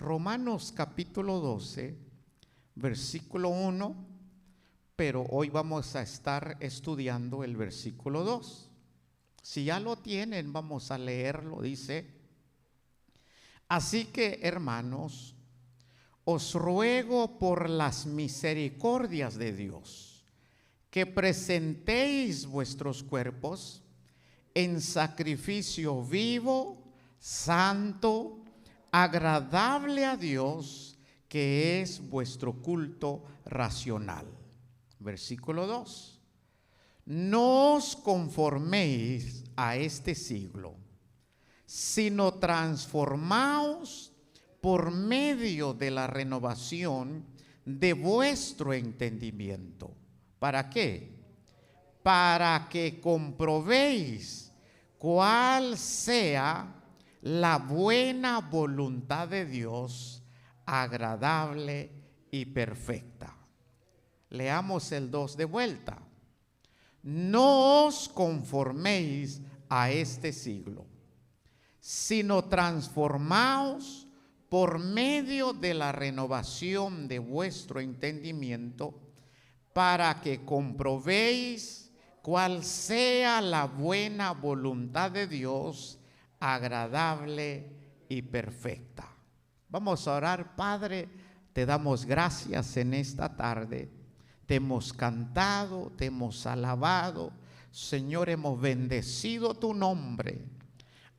Romanos capítulo 12, versículo 1, pero hoy vamos a estar estudiando el versículo 2. Si ya lo tienen, vamos a leerlo. Dice: así que, hermanos, os ruego por las misericordias de Dios, que presentéis vuestros cuerpos en sacrificio vivo, santo, agradable a Dios, que es vuestro culto racional. Versículo 2. No os conforméis a este siglo, sino transformaos por medio de la renovación de vuestro entendimiento. ¿Para qué? Para que comprobéis cuál sea la buena voluntad de Dios, agradable y perfecta. Leamos el 2 de vuelta. No os conforméis a este siglo, sino transformaos por medio de la renovación de vuestro entendimiento, para que comprobéis cuál sea la buena voluntad de Dios, agradable y perfecta. Vamos a orar. Padre, te damos gracias en esta tarde. Te hemos cantado, te hemos alabado. Señor, hemos bendecido tu nombre.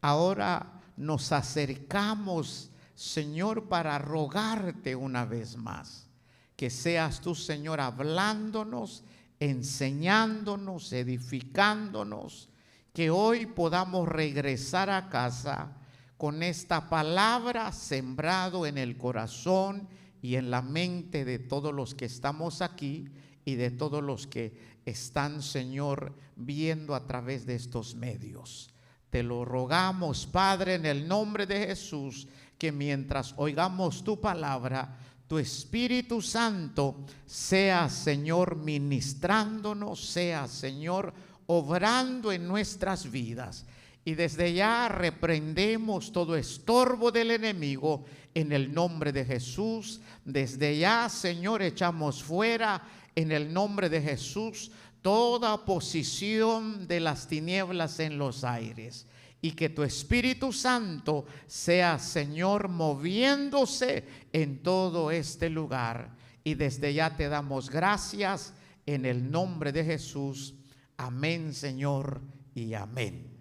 Ahora nos acercamos, Señor, para rogarte una vez más que seas tú, Señor, hablándonos, enseñándonos, edificándonos, que hoy podamos regresar a casa con esta palabra sembrado en el corazón y en la mente de todos los que estamos aquí y de todos los que están, Señor, viendo a través de estos medios. Te lo rogamos, Padre, en el nombre de Jesús, que mientras oigamos tu palabra, tu Espíritu Santo sea, Señor, ministrándonos, sea, Señor, obrando en nuestras vidas. Y desde ya reprendemos todo estorbo del enemigo en el nombre de Jesús. Desde ya, Señor, echamos fuera en el nombre de Jesús toda oposición de las tinieblas en los aires. Y que tu Espíritu Santo sea, Señor, moviéndose en todo este lugar. Y desde ya te damos gracias en el nombre de Jesús. Amén, Señor, y amén.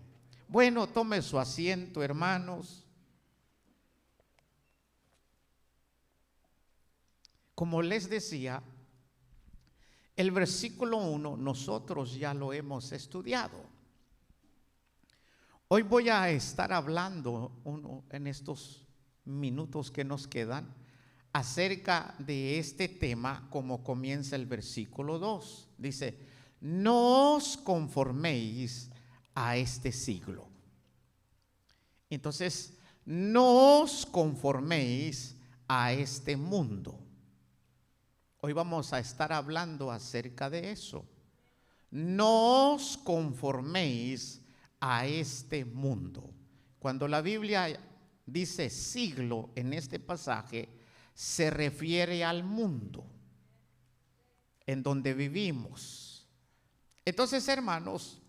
Bueno, tome su asiento, hermanos. Como les decía, el versículo 1 nosotros ya lo hemos estudiado. Hoy voy a estar hablando en estos minutos que nos quedan acerca de este tema, como comienza el versículo 2. Dice: no os conforméis a este siglo. Entonces, no os conforméis a este mundo. Hoy vamos a estar hablando acerca de eso. No os conforméis a este mundo. Cuando la Biblia dice siglo en este pasaje, se refiere al mundo en donde vivimos. Entonces, hermanos,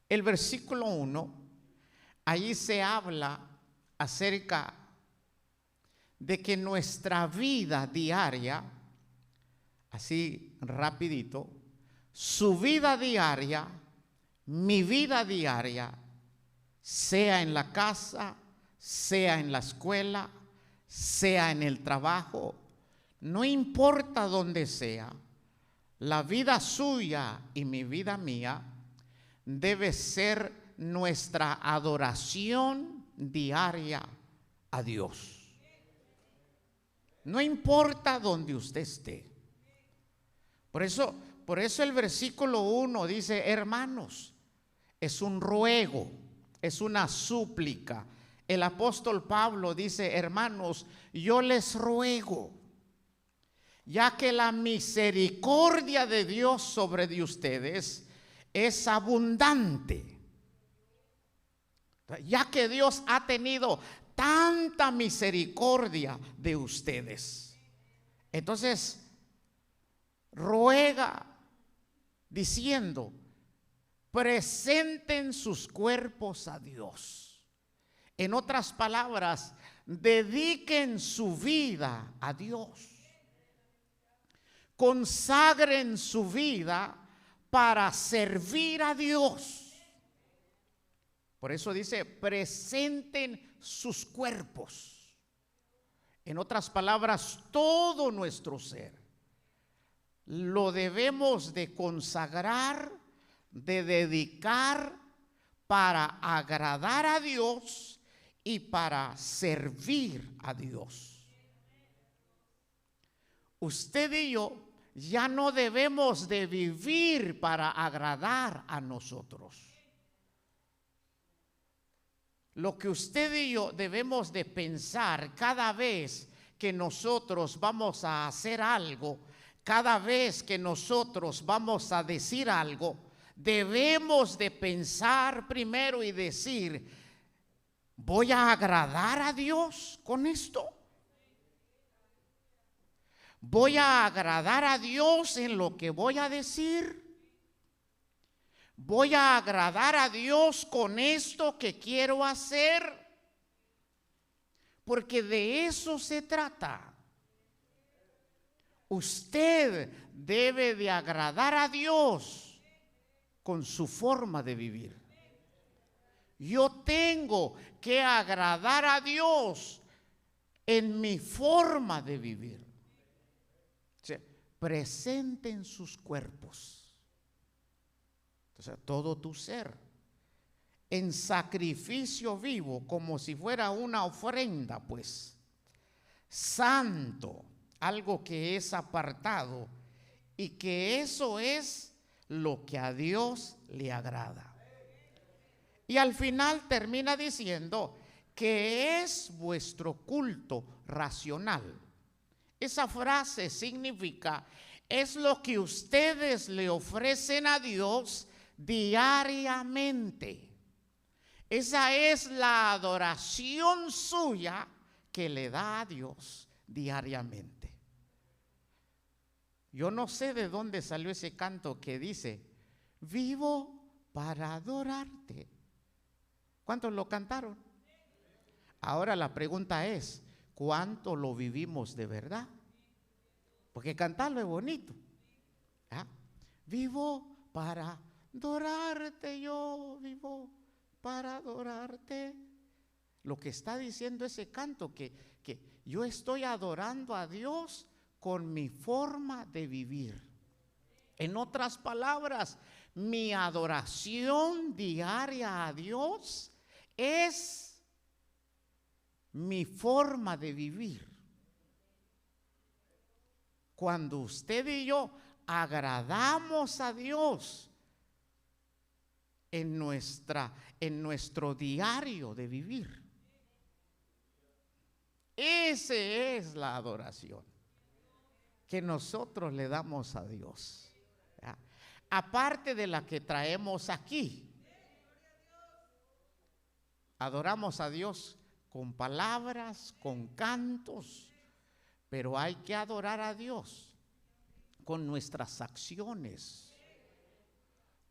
el versículo 1, allí se habla acerca de que nuestra vida diaria, así rapidito, su vida diaria, mi vida diaria, sea en la casa, sea en la escuela, sea en el trabajo, no importa dónde sea, la vida suya y mi vida mía debe ser nuestra adoración diaria a Dios. No importa dónde usted esté. Por eso el versículo 1 dice: hermanos, es un ruego, es una súplica. El apóstol Pablo dice: hermanos, yo les ruego, ya que la misericordia de Dios sobre de ustedes es abundante, ya que Dios ha tenido tanta misericordia de ustedes. Entonces, ruega diciendo, presenten sus cuerpos a Dios. En otras palabras, dediquen su vida a Dios. Consagren su vida para servir a Dios. Por eso dice, presenten sus cuerpos. En otras palabras, todo nuestro ser lo debemos de consagrar, de dedicar para agradar a Dios y para servir a Dios. Usted y yo ya no debemos de vivir para agradar a nosotros. Lo que usted y yo debemos de pensar cada vez que nosotros vamos a hacer algo, cada vez que nosotros vamos a decir algo, debemos de pensar primero y decir, ¿voy a agradar a Dios con esto? ¿Voy a agradar a Dios en lo que voy a decir? ¿Voy a agradar a Dios con esto que quiero hacer? Porque de eso se trata. Usted debe de agradar a Dios con su forma de vivir. Yo tengo que agradar a Dios en mi forma de vivir. Presenten sus cuerpos, o sea, todo tu ser, en sacrificio vivo, como si fuera una ofrenda, pues, santo, algo que es apartado, y que eso es lo que a Dios le agrada. Y al final termina diciendo que es vuestro culto racional. Esa frase significa, es lo que ustedes le ofrecen a Dios diariamente. Esa es la adoración suya que le da a Dios diariamente. Yo no sé de dónde salió ese canto que dice, vivo para adorarte. ¿Cuántos lo cantaron? Ahora la pregunta es, ¿cuánto lo vivimos de verdad? Porque cantarlo es bonito. ¿Ah? Vivo para adorarte, yo vivo para adorarte. Lo que está diciendo ese canto, que yo estoy adorando a Dios con mi forma de vivir. En otras palabras, mi adoración diaria a Dios es mi forma de vivir. Cuando usted y yo agradamos a Dios en nuestro diario de vivir, esa es la adoración que nosotros le damos a Dios. ¿Ya? Aparte de la que traemos aquí, adoramos a Dios con palabras, con cantos, pero hay que adorar a Dios con nuestras acciones,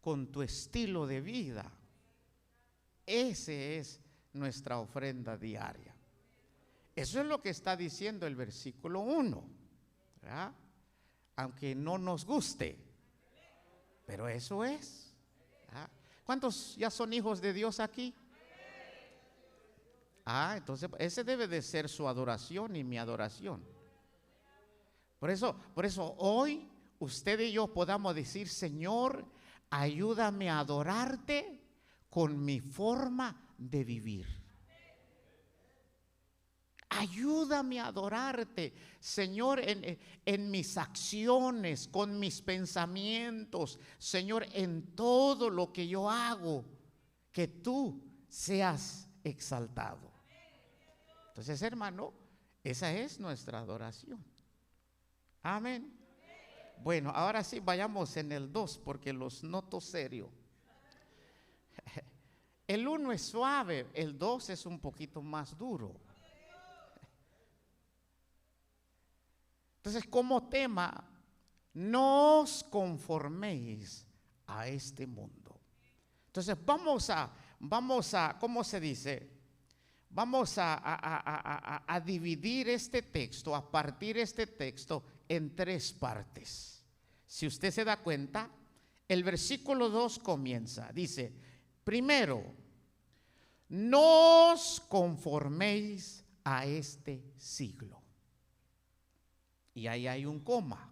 con tu estilo de vida. Ese es nuestra ofrenda diaria. Eso es lo que está diciendo el versículo 1, ¿verdad? Aunque no nos guste, pero eso es, ¿verdad? ¿Cuántos ya son hijos de Dios aquí? Entonces ese debe de ser su adoración y mi adoración. Por eso hoy usted y yo podamos decir, Señor, ayúdame a adorarte con mi forma de vivir. Ayúdame a adorarte, Señor, en mis acciones, con mis pensamientos, Señor, en todo lo que yo hago, que tú seas exaltado. Entonces, hermano, esa es nuestra adoración. Amén. Bueno, ahora sí vayamos en el 2 porque los noto serio. El 1 es suave, el 2 es un poquito más duro. Entonces, como tema, no os conforméis a este mundo. Entonces, vamos a, ¿cómo se dice? Vamos a dividir este texto, a partir este texto en 3 partes. Si usted se da cuenta, el versículo 2 comienza, dice, primero, no os conforméis a este siglo. Y ahí hay un coma.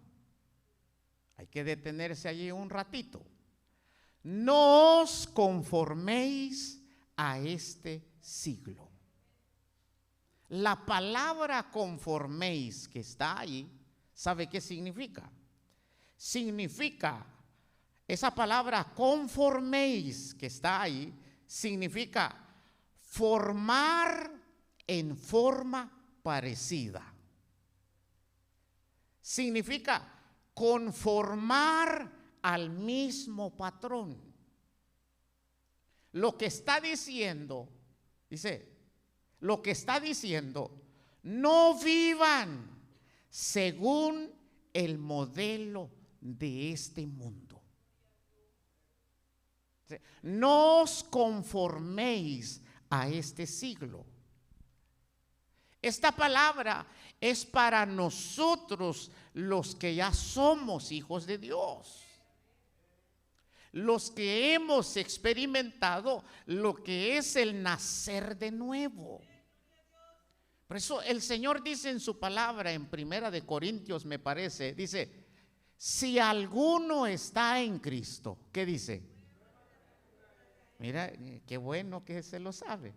Hay que detenerse allí un ratito. No os conforméis a este siglo. La palabra conforméis que está ahí, ¿sabe qué significa? Significa, esa palabra conforméis que está ahí, significa formar en forma parecida. Significa conformar al mismo patrón. Lo que está diciendo, dice, lo que está diciendo, no vivan según el modelo de este mundo. No os conforméis a este siglo. Esta palabra es para nosotros los que ya somos hijos de Dios. Los que hemos experimentado lo que es el nacer de nuevo. Por eso el Señor dice en su palabra en 1 Corintios, me parece, dice, si alguno está en Cristo, ¿qué dice? Mira, qué bueno que se lo sabe.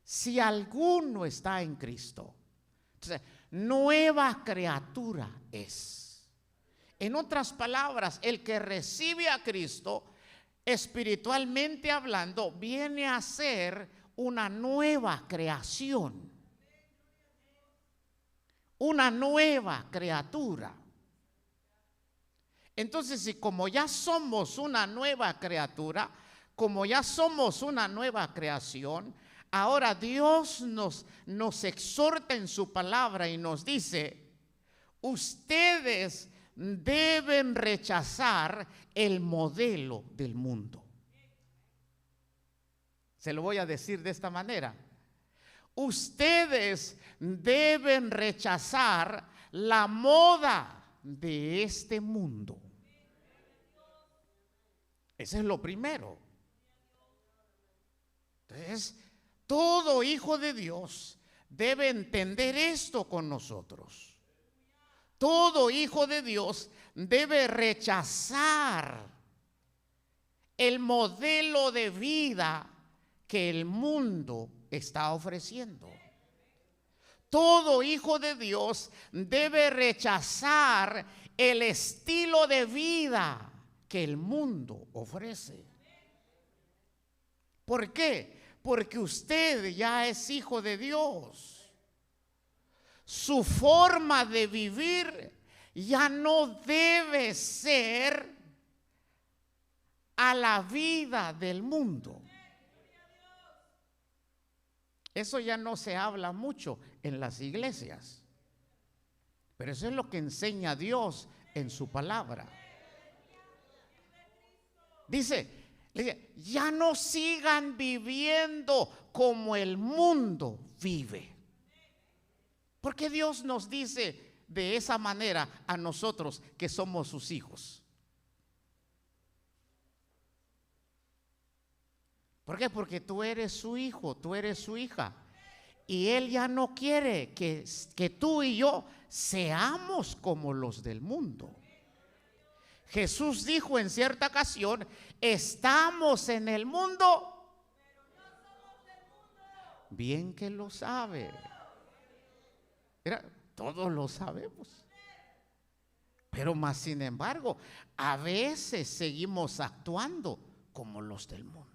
Si alguno está en Cristo, entonces, nueva criatura es. En otras palabras, el que recibe a Cristo, espiritualmente hablando, viene a ser una nueva creación, una nueva criatura. Entonces, si como ya somos una nueva criatura, como ya somos una nueva creación, ahora Dios nos exhorta en su palabra y nos dice, ustedes deben rechazar el modelo del mundo. Se lo voy a decir de esta manera. Ustedes deben rechazar la moda de este mundo. Ese es lo primero. Entonces, todo hijo de Dios debe entender esto con nosotros. Todo hijo de Dios debe rechazar el modelo de vida que el mundo está ofreciendo. Todo hijo de Dios debe rechazar el estilo de vida que el mundo ofrece. ¿Por qué? Porque usted ya es hijo de Dios. Su forma de vivir ya no debe ser a la vida del mundo. Eso ya no se habla mucho en las iglesias, pero eso es lo que enseña Dios en su palabra. Dice, ya no sigan viviendo como el mundo vive. Porque Dios nos dice de esa manera a nosotros que somos sus hijos. ¿Por qué? Porque tú eres su hijo, tú eres su hija. Y Él ya no quiere que tú y yo seamos como los del mundo. Jesús dijo en cierta ocasión, estamos en el mundo. Bien que lo sabe. Todos lo sabemos. Pero más sin embargo, a veces seguimos actuando como los del mundo.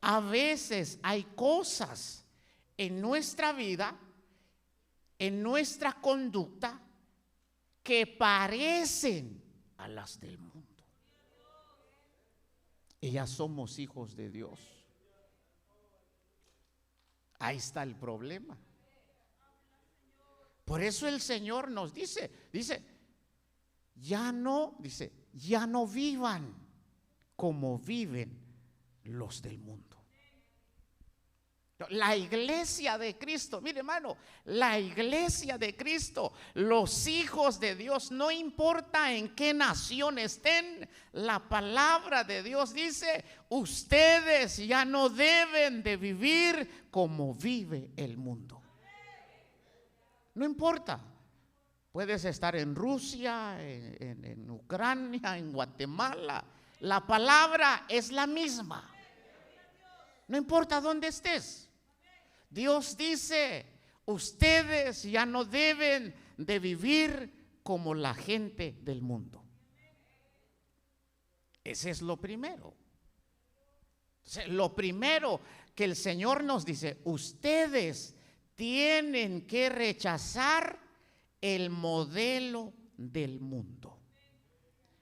A veces hay cosas en nuestra vida, en nuestra conducta, que parecen a las del mundo. y ya somos hijos de Dios. Ahí está el problema. Por eso el Señor nos dice, ya no vivan como viven los del mundo. La iglesia de Cristo, mire hermano, la iglesia de Cristo, los hijos de Dios, no importa en qué nación estén, la palabra de Dios dice, ustedes ya no deben de vivir como vive el mundo. No importa, puedes estar en Rusia, en Ucrania, en Guatemala, la palabra es la misma. No importa dónde estés. Dios dice, ustedes ya no deben de vivir como la gente del mundo. Ese es lo primero. Lo primero que el Señor nos dice, ustedes tienen que rechazar el modelo del mundo.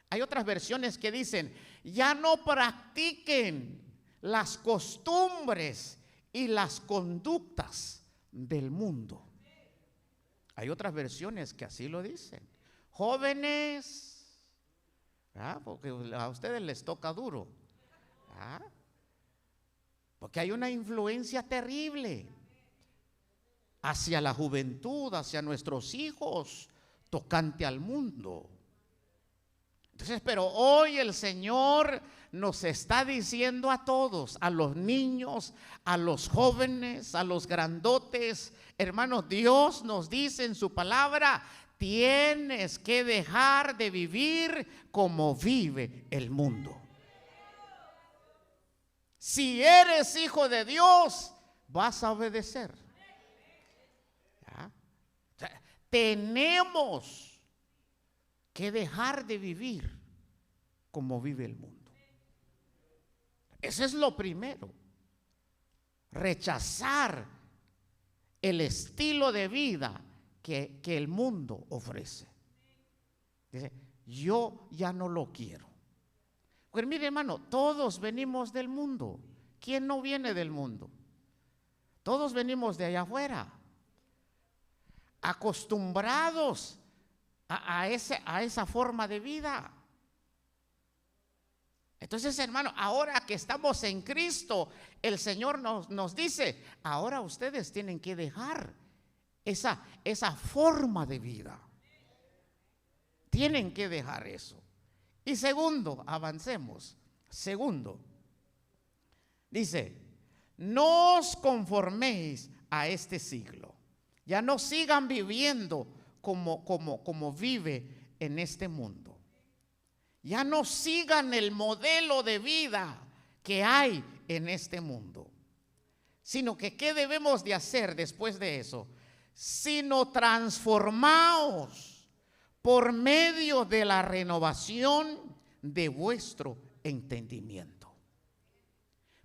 Hay otras versiones que dicen, ya no practiquen las costumbres y las conductas del mundo. Hay otras versiones que así lo dicen. Jóvenes, porque a ustedes les toca duro, porque hay una influencia terrible hacia la juventud, hacia nuestros hijos, tocante al mundo. Entonces, pero hoy el Señor nos está diciendo a todos, a los niños, a los jóvenes, a los grandotes, hermanos, Dios nos dice en su palabra, tienes que dejar de vivir como vive el mundo. Si eres hijo de Dios, vas a obedecer. O sea, tenemos que dejar de vivir como vive el mundo. Ese es lo primero. Rechazar el estilo de vida que el mundo ofrece. Dice, yo ya no lo quiero. Pues mire hermano, todos venimos del mundo. ¿Quién no viene del mundo? Todos venimos de allá afuera, acostumbrados a esa forma de vida. Entonces, hermano, ahora que estamos en Cristo, el Señor nos dice, ahora ustedes tienen que dejar esa forma de vida. Tienen que dejar eso. Y segundo, avancemos. Segundo, dice, no os conforméis a este siglo. Ya no sigan viviendo como vive en este mundo. Ya no sigan el modelo de vida que hay en este mundo, sino que ¿qué debemos de hacer después de eso? Sino transformaos por medio de la renovación de vuestro entendimiento.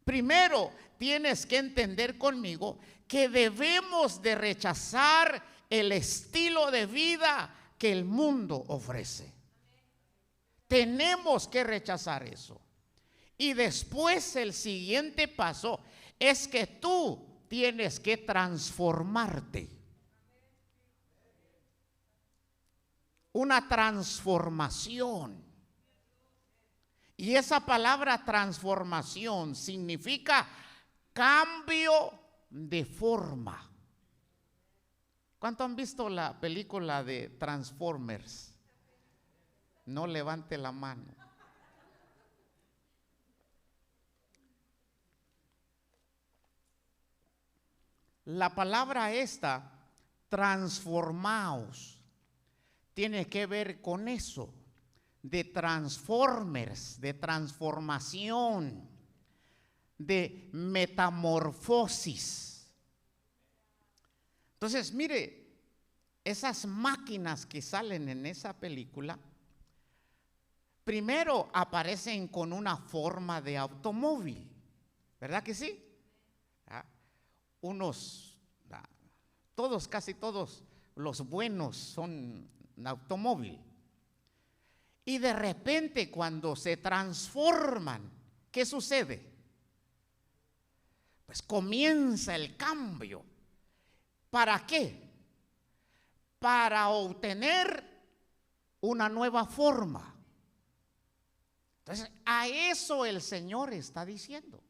Primero tienes que entender conmigo que debemos de rechazar el estilo de vida que el mundo ofrece. Tenemos que rechazar eso. Y después el siguiente paso es que tú tienes que transformarte. Una transformación. Y esa palabra transformación significa cambio de forma. ¿Cuánto han visto la película de Transformers? No levante la mano. La palabra esta, transformaos, tiene que ver con eso, de transformers, de transformación, de metamorfosis. Entonces, mire, esas máquinas que salen en esa película, primero aparecen con una forma de automóvil, ¿verdad que sí? Casi todos los buenos son automóvil. Y de repente cuando se transforman, ¿qué sucede? Pues comienza el cambio. ¿Para qué? Para obtener una nueva forma. Entonces, a eso el Señor está diciendo.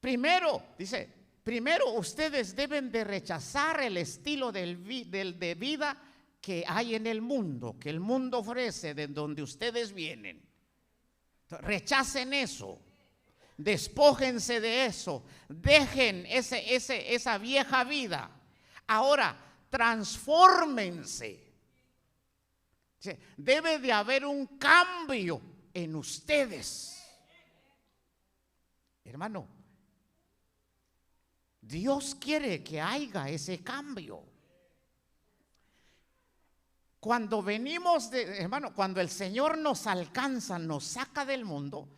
Primero, dice, primero ustedes deben de rechazar el estilo de vida que hay en el mundo, que el mundo ofrece, de donde ustedes vienen. Entonces, rechacen eso. Despójense de eso, dejen esa vieja vida. Ahora, transfórmense. Debe de haber un cambio en ustedes. Hermano, Dios quiere que haya ese cambio. Cuando venimos hermano, cuando el Señor nos alcanza, nos saca del mundo,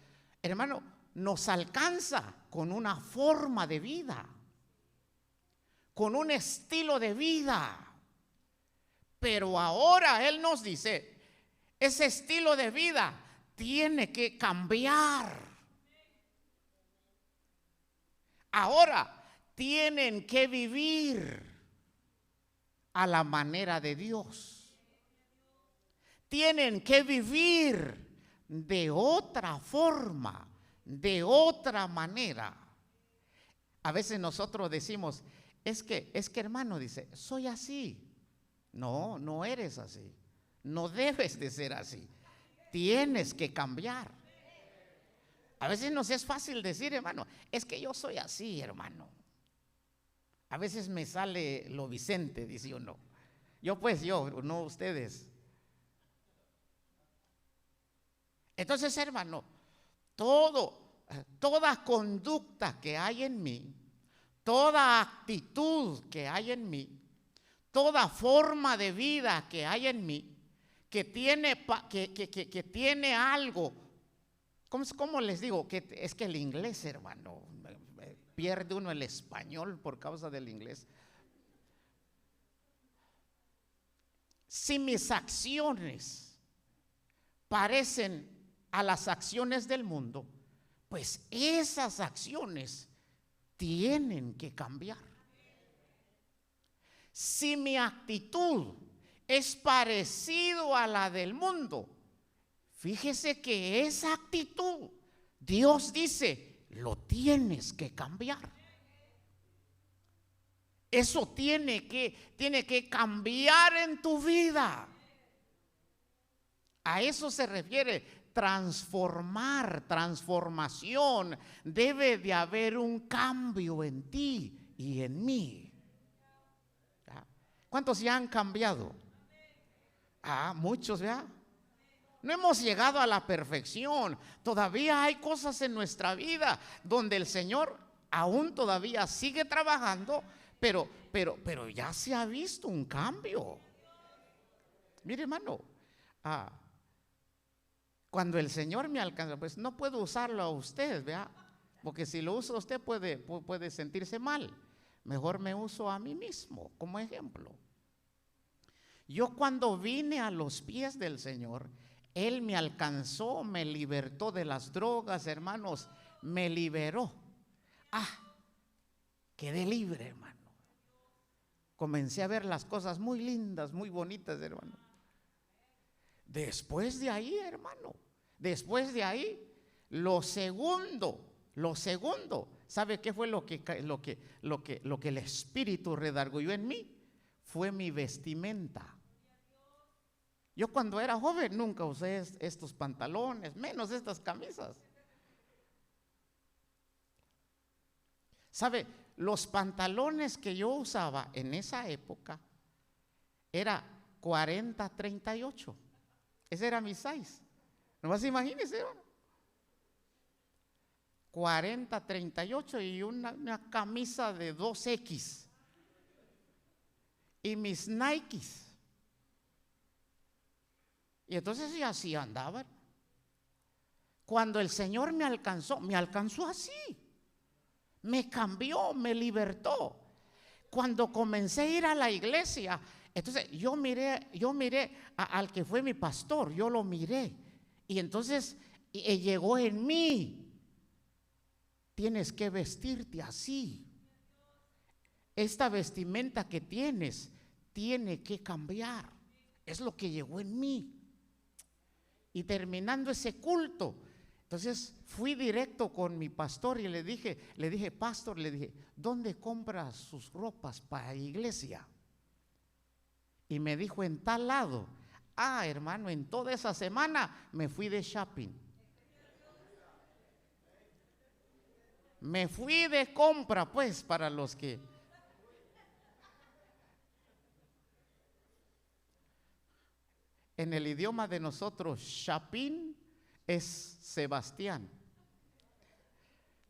hermano, nos alcanza con una forma de vida, con un estilo de vida. Pero ahora Él nos dice, ese estilo de vida tiene que cambiar. Ahora tienen que vivir a la manera de Dios. Tienen que vivir de otra forma, de otra manera. A veces nosotros decimos, es que hermano, dice, soy así. No, no eres así. No debes de ser así. Tienes que cambiar. A veces nos es fácil decir, hermano, es que yo soy así, hermano. A veces me sale lo Vicente, dice uno. Yo, no ustedes. Entonces, hermano, toda conducta que hay en mí, toda actitud que hay en mí, toda forma de vida que hay en mí, que tiene algo, ¿cómo les digo? Que es que el inglés, hermano, pierde uno el español por causa del inglés. Si mis acciones parecen a las acciones del mundo, pues esas acciones tienen que cambiar. Si mi actitud es parecido a la del mundo, fíjese que esa actitud, Dios dice, lo tienes que cambiar. Eso tiene que cambiar en tu vida. A eso se refiere transformar, transformación. Debe de haber un cambio en ti y en mí. ¿Cuántos ya han cambiado? Muchos, ¿verdad? No hemos llegado a la perfección. Todavía hay cosas en nuestra vida donde el Señor aún todavía sigue trabajando, pero ya se ha visto un cambio. Mire, hermano, cuando el Señor me alcanza, pues no puedo usarlo a usted, ¿verdad? Porque si lo uso a usted puede sentirse mal. Mejor me uso a mí mismo como ejemplo. Yo cuando vine a los pies del Señor, Él me alcanzó, me libertó de las drogas, hermanos, me liberó. Quedé libre, hermano. Comencé a ver las cosas muy lindas, muy bonitas, hermano. Después de ahí, hermano, lo segundo, ¿sabe qué fue lo que el Espíritu redarguyó en mí? Fue mi vestimenta. Yo cuando era joven nunca usé estos pantalones, menos estas camisas. ¿Sabe? Los pantalones que yo usaba en esa época era 40-38. Ese era mi size. Nomás imagínense, hermano. 40-38 y una camisa de 2X. Y mis Nikes. Y entonces ya así andaban. Cuando el Señor me alcanzó así. Me cambió, me libertó. Cuando comencé a ir a la iglesia, entonces yo miré al que fue mi pastor, yo lo miré. Y entonces llegó en mí tienes que vestirte así. Esta vestimenta que tienes tiene que cambiar. Es lo que llegó en mí. Y terminando ese culto, entonces fui directo con mi pastor y le dije, pastor, ¿dónde compra sus ropas para iglesia? Y me dijo, en tal lado. Ah, hermano, en toda esa semana me fui de shopping. Me fui de compra, pues, para los que... En el idioma de nosotros, shopping es Sebastián.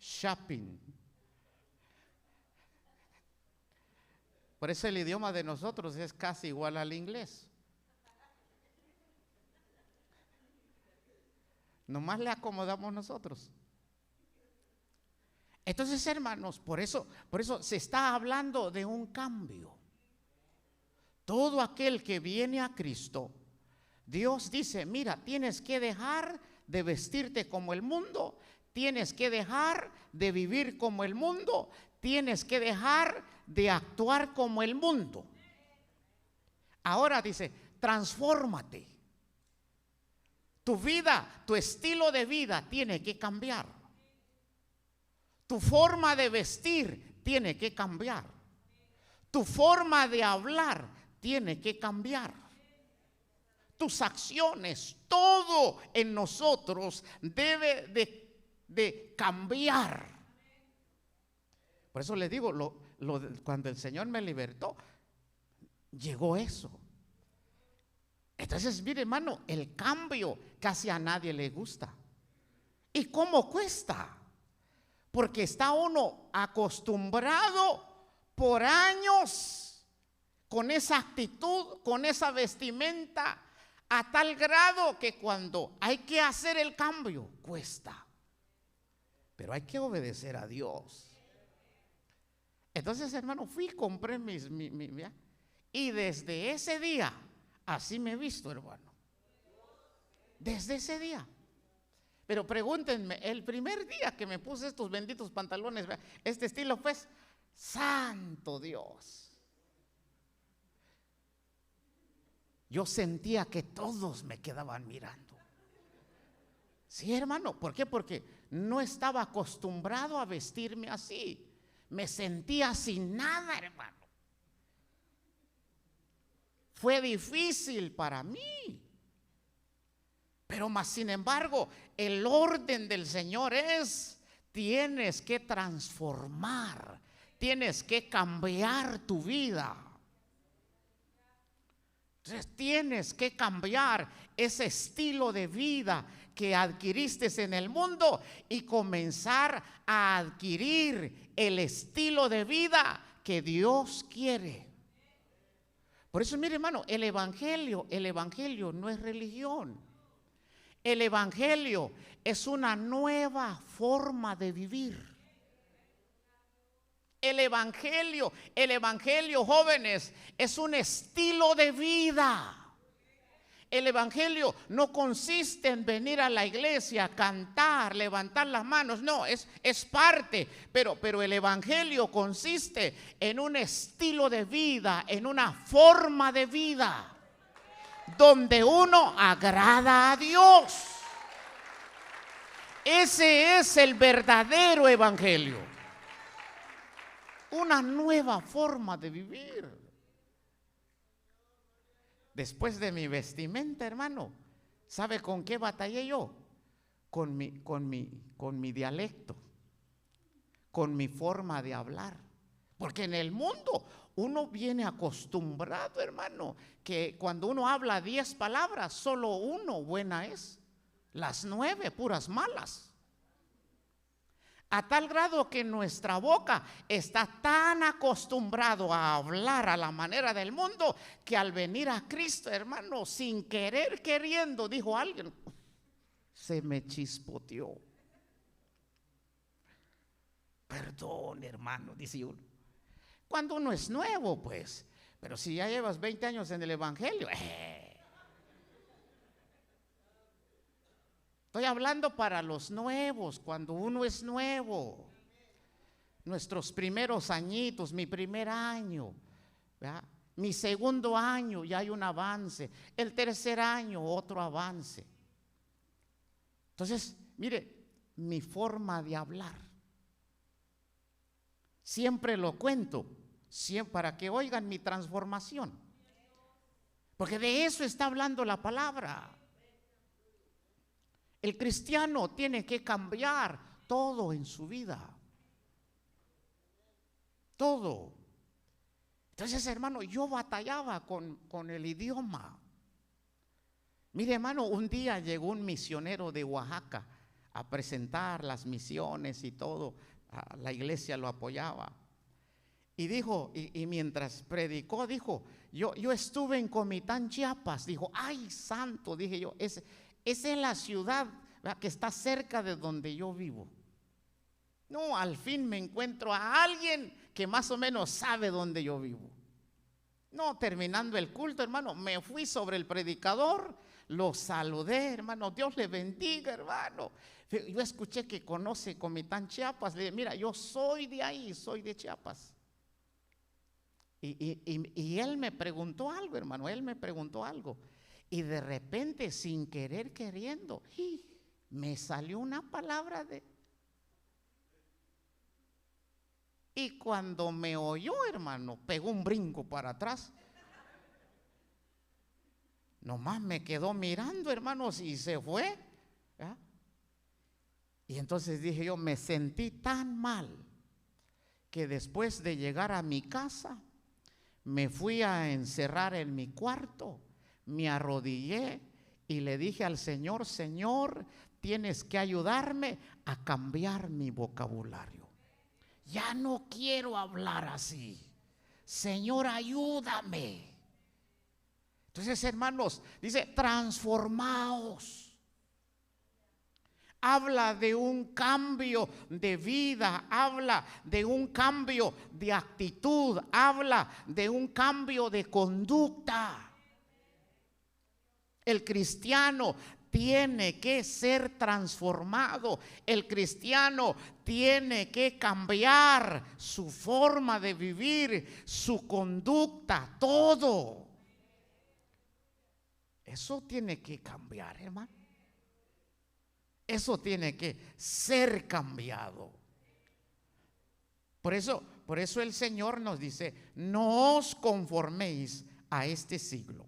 Shopping. Por eso el idioma de nosotros es casi igual al inglés. Nomás le acomodamos nosotros. Entonces, hermanos, por eso se está hablando de un cambio. Todo aquel que viene a Cristo, Dios dice, mira, tienes que dejar de vestirte como el mundo, tienes que dejar de vivir como el mundo, tienes que dejar de actuar como el mundo. Ahora dice, transfórmate. Tu vida, tu estilo de vida tiene que cambiar. Tu forma de vestir tiene que cambiar. Tu forma de hablar tiene que cambiar. Tus acciones, todo en nosotros debe de cambiar. Por eso les digo, cuando el Señor me libertó, llegó eso. Entonces, mire, hermano, el cambio casi a nadie le gusta. ¿Y cómo cuesta? Porque está uno acostumbrado por años con esa actitud, con esa vestimenta, a tal grado que cuando hay que hacer el cambio, cuesta. Pero hay que obedecer a Dios. Entonces, hermano, fui y compré y desde ese día, así me he visto, hermano. Desde ese día. Pero pregúntenme, el primer día que me puse estos benditos pantalones, este estilo, pues, santo Dios. Yo sentía que todos me quedaban mirando. Sí, hermano, ¿por qué? Porque no estaba acostumbrado a vestirme así. Me sentía sin nada, hermano. Fue difícil para mí. Pero más sin embargo, el orden del Señor es, tienes que transformar, tienes que cambiar tu vida. Entonces tienes que cambiar ese estilo de vida que adquiriste en el mundo y comenzar a adquirir el estilo de vida que Dios quiere. Por eso, mire, hermano, el evangelio no es religión. El evangelio es una nueva forma de vivir. El evangelio, jóvenes, es un estilo de vida. El evangelio no consiste en venir a la iglesia, cantar, levantar las manos. No, es parte, pero el evangelio consiste en un estilo de vida, en una forma de vida, donde uno agrada a Dios. Ese es el verdadero evangelio. Una nueva forma de vivir. Después de mi vestimenta, hermano, ¿sabe con qué batallé yo? Con mi dialecto, con mi forma de hablar. Porque en el mundo uno viene acostumbrado, hermano, que cuando uno habla 10 palabras, solo uno buena es, las 9 puras malas. A tal grado que nuestra boca está tan acostumbrado a hablar a la manera del mundo, que al venir a Cristo, hermano, sin querer queriendo, dijo alguien, se me chispoteó. Perdón, hermano, dice uno. Cuando uno es nuevo, pues. Pero si ya llevas 20 años en el evangelio, Estoy hablando para los nuevos, cuando uno es nuevo. Nuestros primeros añitos, mi primer año, ¿verdad? Mi segundo año ya hay un avance, el tercer año otro avance. Entonces, mire, mi forma de hablar, siempre lo cuento, siempre, para que oigan mi transformación, porque de eso está hablando la palabra. El cristiano tiene que cambiar todo en su vida, todo. Entonces, hermano, yo batallaba con el idioma. Mire, hermano, un día llegó un misionero de Oaxaca a presentar las misiones y todo. La iglesia lo apoyaba. Y dijo, y mientras predicó, dijo, yo estuve en Comitán, Chiapas. Dijo, ay, santo, dije yo, esa es la ciudad, ¿verdad?, que está cerca de donde yo vivo. No, al fin me encuentro a alguien que más o menos sabe dónde yo vivo. No, terminando el culto, hermano, me fui sobre el predicador, lo saludé, hermano, Dios le bendiga, hermano. Yo escuché que conoce Comitán, Chiapas. Le dije, mira, yo soy de ahí, soy de Chiapas. Y él me preguntó algo, hermano, él me preguntó algo. Y de repente, sin querer queriendo, me salió una palabra de... Y cuando me oyó, hermano, pegó un brinco para atrás. Nomás me quedó mirando, hermanos, y se fue. ¿Ya? Y entonces dije yo, me sentí tan mal que después de llegar a mi casa, me fui a encerrar en mi cuarto, me arrodillé y le dije al Señor, Señor, tienes que ayudarme a cambiar mi vocabulario. Ya no quiero hablar así. Señor, ayúdame. Entonces, hermanos, dice, transformaos. Habla de un cambio de vida, habla de un cambio de actitud, habla de un cambio de conducta. El cristiano tiene que ser transformado. El cristiano tiene que cambiar su forma de vivir, su conducta, todo. Eso tiene que cambiar, hermano. Eso tiene que ser cambiado. Por eso el Señor nos dice, no os conforméis a este siglo,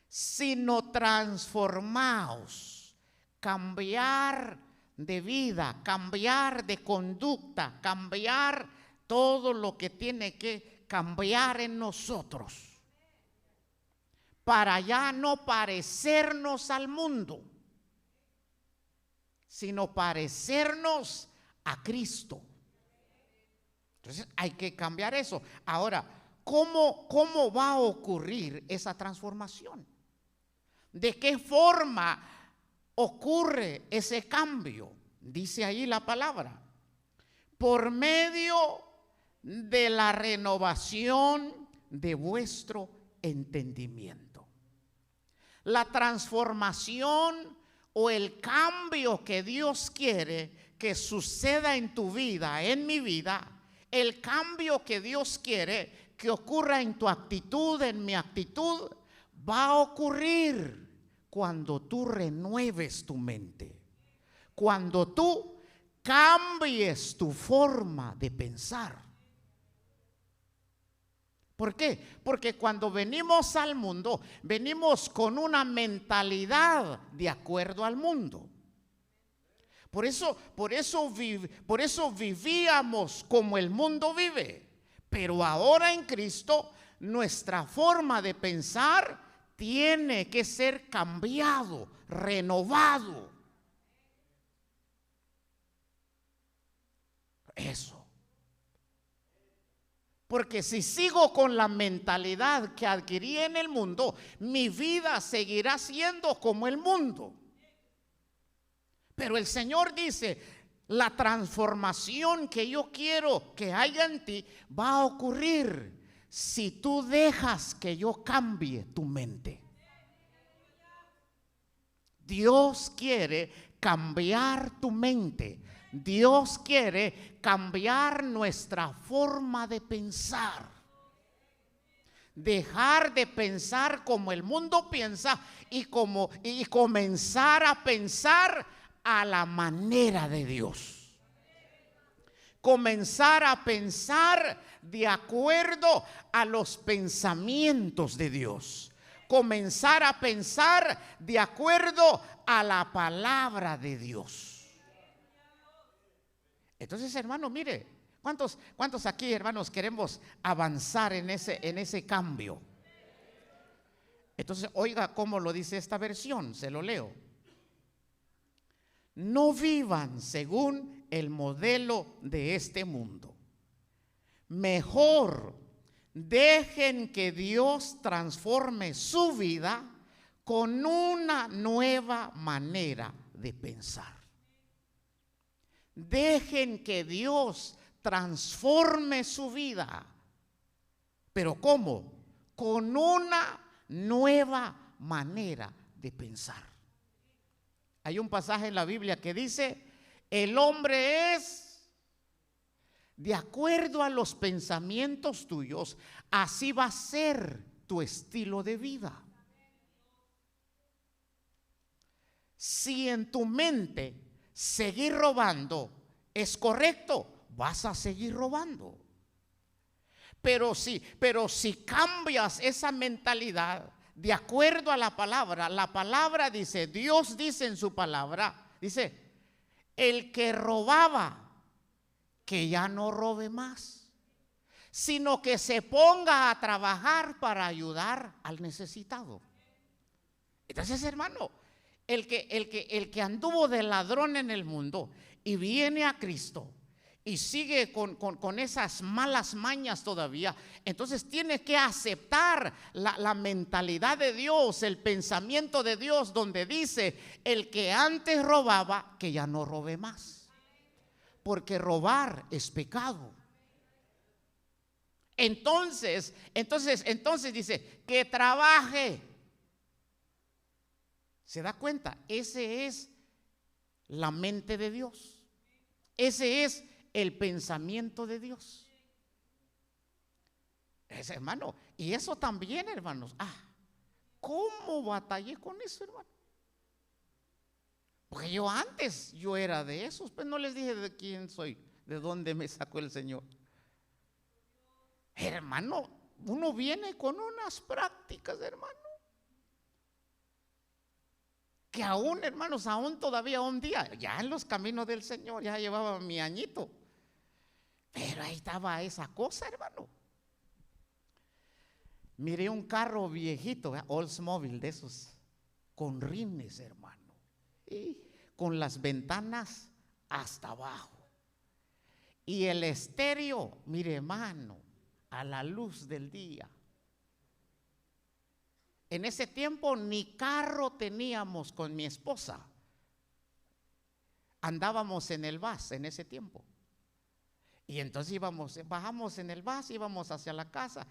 sino transformaos, cambiar de vida, cambiar de conducta, cambiar todo lo que tiene que cambiar en nosotros, para ya no parecernos al mundo, sino parecernos a Cristo. Entonces hay que cambiar eso. Ahora, ¿cómo va a ocurrir esa transformación? ¿De qué forma ocurre ese cambio? Dice ahí la palabra, por medio de la renovación de vuestro entendimiento. La transformación o el cambio que Dios quiere que suceda en tu vida, en mi vida, el cambio que Dios quiere que ocurra en tu actitud, en mi actitud, va a ocurrir cuando tú renueves tu mente, cuando tú cambies tu forma de pensar. ¿Por qué? Porque cuando venimos al mundo, venimos con una mentalidad de acuerdo al mundo. Por eso vivíamos como el mundo vive. Pero ahora en Cristo, nuestra forma de pensar tiene que ser cambiado, renovado. Eso. Porque si sigo con la mentalidad que adquirí en el mundo, mi vida seguirá siendo como el mundo. Pero el Señor dice, la transformación que yo quiero que haya en ti va a ocurrir si tú dejas que yo cambie tu mente. Dios quiere cambiar tu mente, Dios quiere cambiar nuestra forma de pensar. Dejar de pensar como el mundo piensa y comenzar a pensar a la manera de Dios. Comenzar a pensar de acuerdo a los pensamientos de Dios. Comenzar a pensar de acuerdo a la palabra de Dios. Entonces, hermano, mire, ¿cuántos aquí, hermanos, queremos avanzar en ese cambio? Entonces, oiga cómo lo dice esta versión, se lo leo. No vivan según el modelo de este mundo. Mejor dejen que Dios transforme su vida con una nueva manera de pensar. Dejen que Dios transforme su vida. ¿Pero cómo? Con una nueva manera de pensar. Hay un pasaje en la Biblia que dice: el hombre es de acuerdo a los pensamientos tuyos, así va a ser tu estilo de vida. Si en tu mente seguir robando es correcto, vas a seguir robando. Pero si cambias esa mentalidad de acuerdo a la palabra dice, Dios dice en su palabra, dice, el que robaba, que ya no robe más, sino que se ponga a trabajar para ayudar al necesitado. Entonces, hermano, el que anduvo de ladrón en el mundo y viene a Cristo y sigue con esas malas mañas todavía, entonces tiene que aceptar la mentalidad de Dios, el pensamiento de Dios, donde dice, el que antes robaba, que ya no robe más, porque robar es pecado. Entonces dice, que trabaje. ¿Se da cuenta? Ese es la mente de Dios. Ese es el pensamiento de Dios. Ese, hermano, y eso también, hermanos. ¿Cómo batallé con eso, hermano? Porque yo era de esos, pues no les dije de quién soy, de dónde me sacó el Señor. Hermano, uno viene con unas prácticas, hermano, que aún, hermanos, aún todavía un día, ya en los caminos del Señor, ya llevaba mi añito, pero ahí estaba esa cosa, hermano. Miré un carro viejito, Oldsmobile, de esos, con rines, hermano, y con las ventanas hasta abajo, y el estéreo, mire, hermano, a la luz del día. En ese tiempo ni carro teníamos con mi esposa. Andábamos en el bus en ese tiempo. Y entonces bajamos en el bus, íbamos hacia la casa,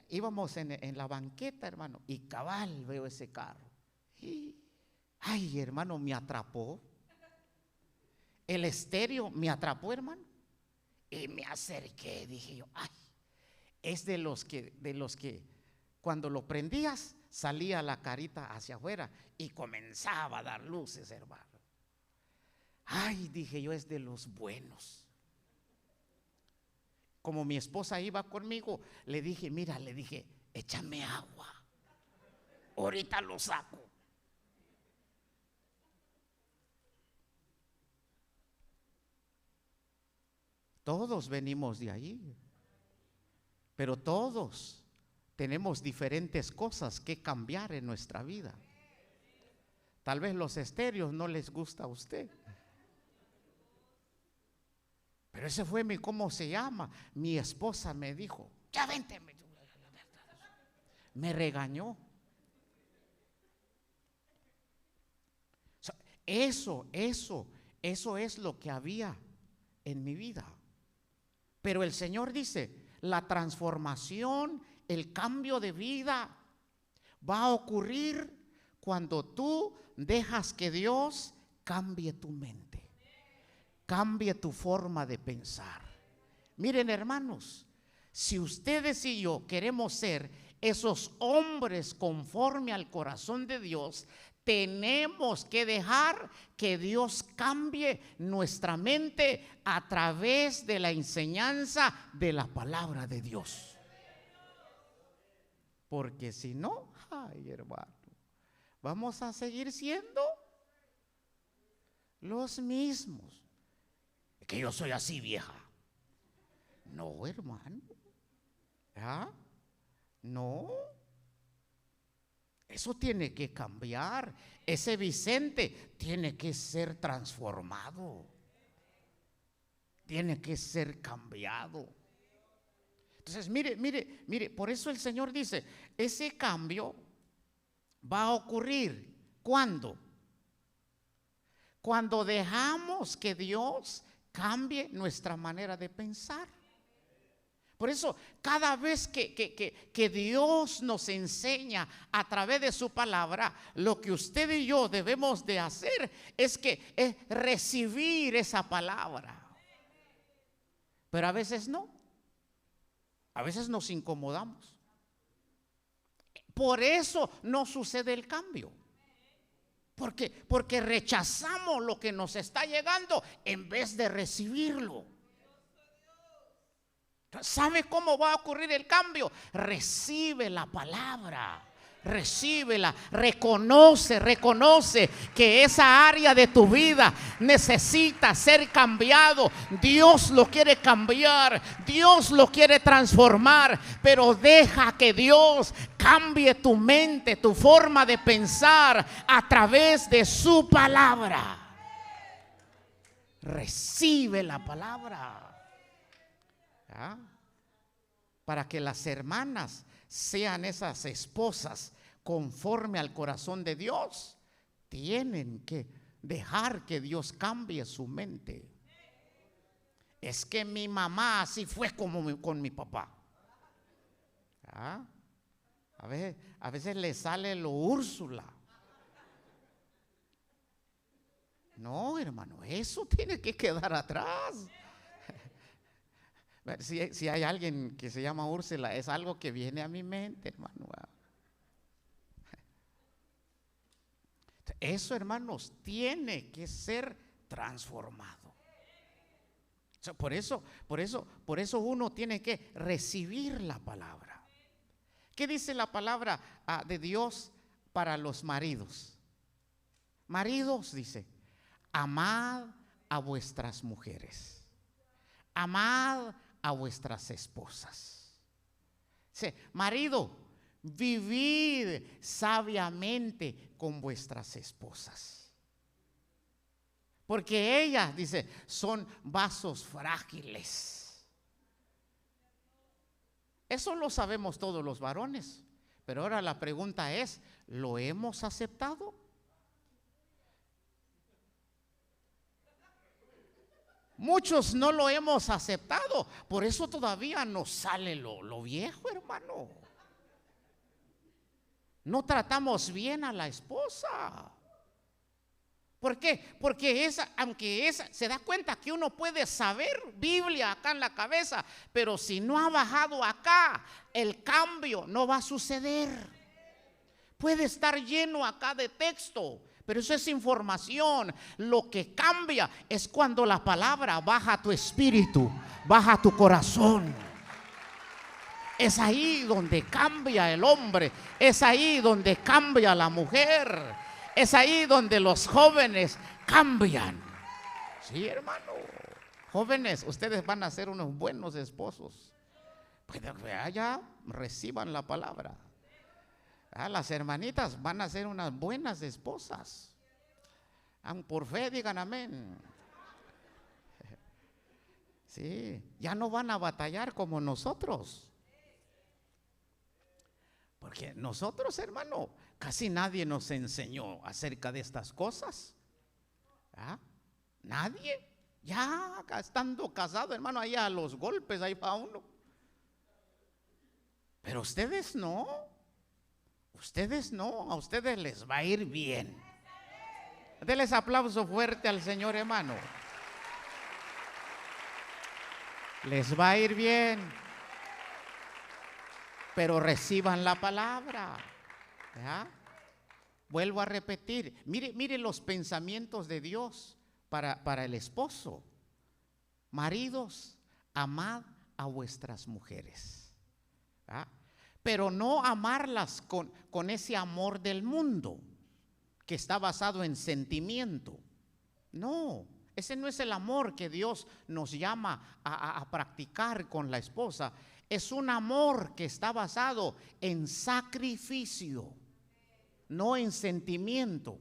íbamos en la banqueta, hermano, y cabal veo ese carro. Ay, hermano, me atrapó. El estéreo me atrapó, hermano. Y me acerqué, dije yo, ay, es de los que cuando lo prendías, salía la carita hacia afuera y comenzaba a dar luces, hermano. Ay, dije yo, es de los buenos. Como mi esposa iba conmigo, le dije, mira, échame agua, ahorita lo saco. Todos venimos de ahí, pero todos tenemos diferentes cosas que cambiar en nuestra vida. Tal vez los estéreos no les gusta a usted, pero ese fue ¿cómo se llama? Mi esposa me dijo, ya vente, me regañó. Eso es lo que había en mi vida. Pero el Señor dice, la transformación, el cambio de vida va a ocurrir cuando tú dejas que Dios cambie tu mente, cambie tu forma de pensar. Miren, hermanos, si ustedes y yo queremos ser esos hombres conforme al corazón de Dios, tenemos que dejar que Dios cambie nuestra mente a través de la enseñanza de la palabra de Dios. Porque si no, ay, hermano, vamos a seguir siendo los mismos. Que yo soy así, vieja. No, hermano. ¿Ah? No. Eso tiene que cambiar. Ese Vicente tiene que ser transformado. Tiene que ser cambiado. Entonces, mire, por eso el Señor dice, ese cambio va a ocurrir. ¿Cuándo? Cuando dejamos que Dios cambie nuestra manera de pensar. Por eso, cada vez que Dios nos enseña a través de su palabra, lo que usted y yo debemos de hacer es recibir esa palabra. Pero a veces no. A veces nos incomodamos. Por eso no sucede el cambio. Porque rechazamos lo que nos está llegando en vez de recibirlo. ¿Sabe cómo va a ocurrir el cambio? Recibe la palabra. Recíbela, reconoce que esa área de tu vida necesita ser cambiado. Dios lo quiere cambiar, Dios lo quiere transformar, pero deja que Dios cambie tu mente, tu forma de pensar a través de su palabra. Recibe la palabra. ¿Ah? Para que las hermanas sean esas esposas conforme al corazón de Dios, tienen que dejar que Dios cambie su mente. Es que mi mamá así fue como con mi papá. ¿Ah? A veces le sale lo Úrsula. No, hermano, eso tiene que quedar atrás. Si hay alguien que se llama Úrsula, es algo que viene a mi mente, hermano. Eso, hermanos, tiene que ser transformado. O sea, por eso uno tiene que recibir la palabra. ¿Qué dice la palabra de Dios para los maridos? Maridos, dice, amad a vuestras mujeres, amad a vuestras esposas. Dice, marido, vivid sabiamente con vuestras esposas, porque ellas, dice, son vasos frágiles. Eso lo sabemos todos los varones, pero ahora la pregunta es, ¿lo hemos aceptado? Muchos no lo hemos aceptado, por eso todavía nos sale lo viejo, hermano. No tratamos bien a la esposa. ¿Por qué? Porque aunque se da cuenta que uno puede saber Biblia acá en la cabeza, pero si no ha bajado acá, el cambio no va a suceder. Puede estar lleno acá de texto, pero eso es información. Lo que cambia es cuando la palabra baja a tu espíritu, baja a tu corazón. Es ahí donde cambia el hombre, es ahí donde cambia la mujer, es ahí donde los jóvenes cambian. Sí, hermano, jóvenes, ustedes van a ser unos buenos esposos. Pues ya reciban la palabra. Las hermanitas van a ser unas buenas esposas. Por fe digan amén. Sí, ya no van a batallar como nosotros. Porque nosotros, hermano, casi nadie nos enseñó acerca de estas cosas. Nadie. Ya estando casado, hermano, ahí a los golpes, ahí va uno. Pero ustedes no. Ustedes no, a ustedes les va a ir bien. Denles aplauso fuerte al Señor, hermano. Les va a ir bien. Pero reciban la palabra. ¿Ya? Vuelvo a repetir. Mire los pensamientos de Dios para el esposo. Maridos, amad a vuestras mujeres. ¿Ya? Pero no amarlas con ese amor del mundo que está basado en sentimiento. No, ese no es el amor que Dios nos llama a practicar con la esposa. Es un amor que está basado en sacrificio, no en sentimiento.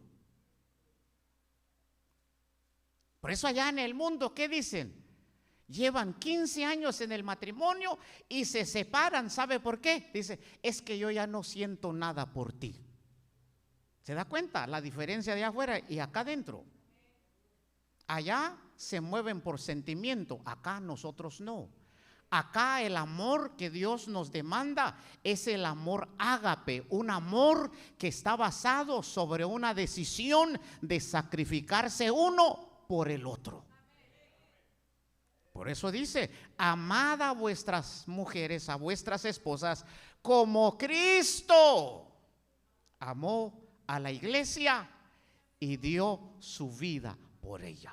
Por eso allá en el mundo, ¿qué dicen? Llevan 15 años en el matrimonio y se separan. ¿Sabe por qué? Dice, es que yo ya no siento nada por ti. ¿Se da cuenta la diferencia de afuera y acá adentro? Allá se mueven por sentimiento, acá nosotros no. Acá el amor que Dios nos demanda es el amor ágape, un amor que está basado sobre una decisión de sacrificarse uno por el otro. Por eso dice, amad a vuestras mujeres, a vuestras esposas, como Cristo amó a la iglesia y dio su vida por ella.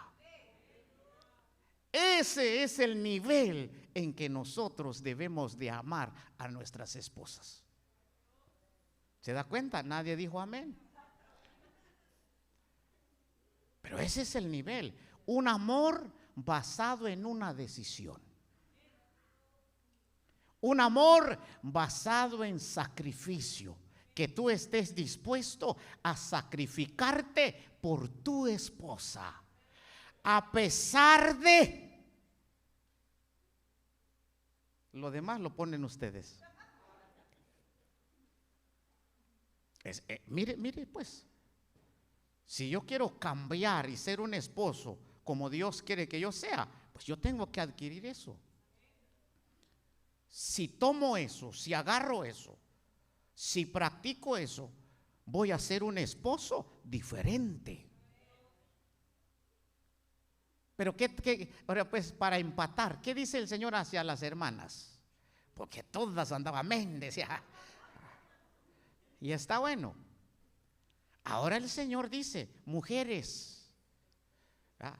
Ese es el nivel en que nosotros debemos de amar a nuestras esposas. ¿Se da cuenta? Nadie dijo amén. Pero ese es el nivel, un amor basado en una decisión. Un amor basado en sacrificio, que tú estés dispuesto a sacrificarte por tu esposa, a pesar de lo demás lo ponen ustedes. Mire pues, si yo quiero cambiar y ser un esposo como Dios quiere que yo sea, pues yo tengo que adquirir eso. Si tomo eso, si agarro eso, si practico eso, voy a ser un esposo diferente. Pero ahora pues para empatar, ¿qué dice el Señor hacia las hermanas? Porque todas andaban, amén, decía. Y está bueno. Ahora el Señor dice, mujeres, ¿verdad?